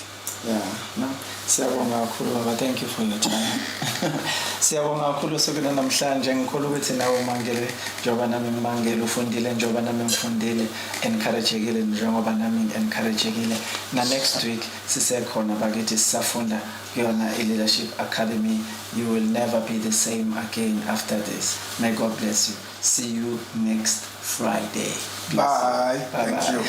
Yeah, no. Siyabonga kakhulu baba, thank you for your time. Siyabonga kakhulu sokuna namhlanje, ngikhulu ukuthi nawe mangele njengoba nami ngimangele, ufundile njengoba nami ngifundile, encourageekile njengoba nami encourageekile. Na next week sisekhona bakithi sisafunda kuyona i-Leadership Academy. You will never be the same again after this. May God bless you. See you next Friday. Bye. Thank you.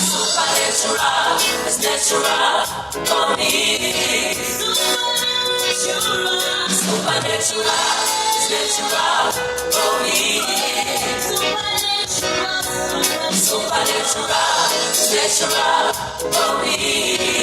Supernatural, it's natural for me. Supernatural, for me.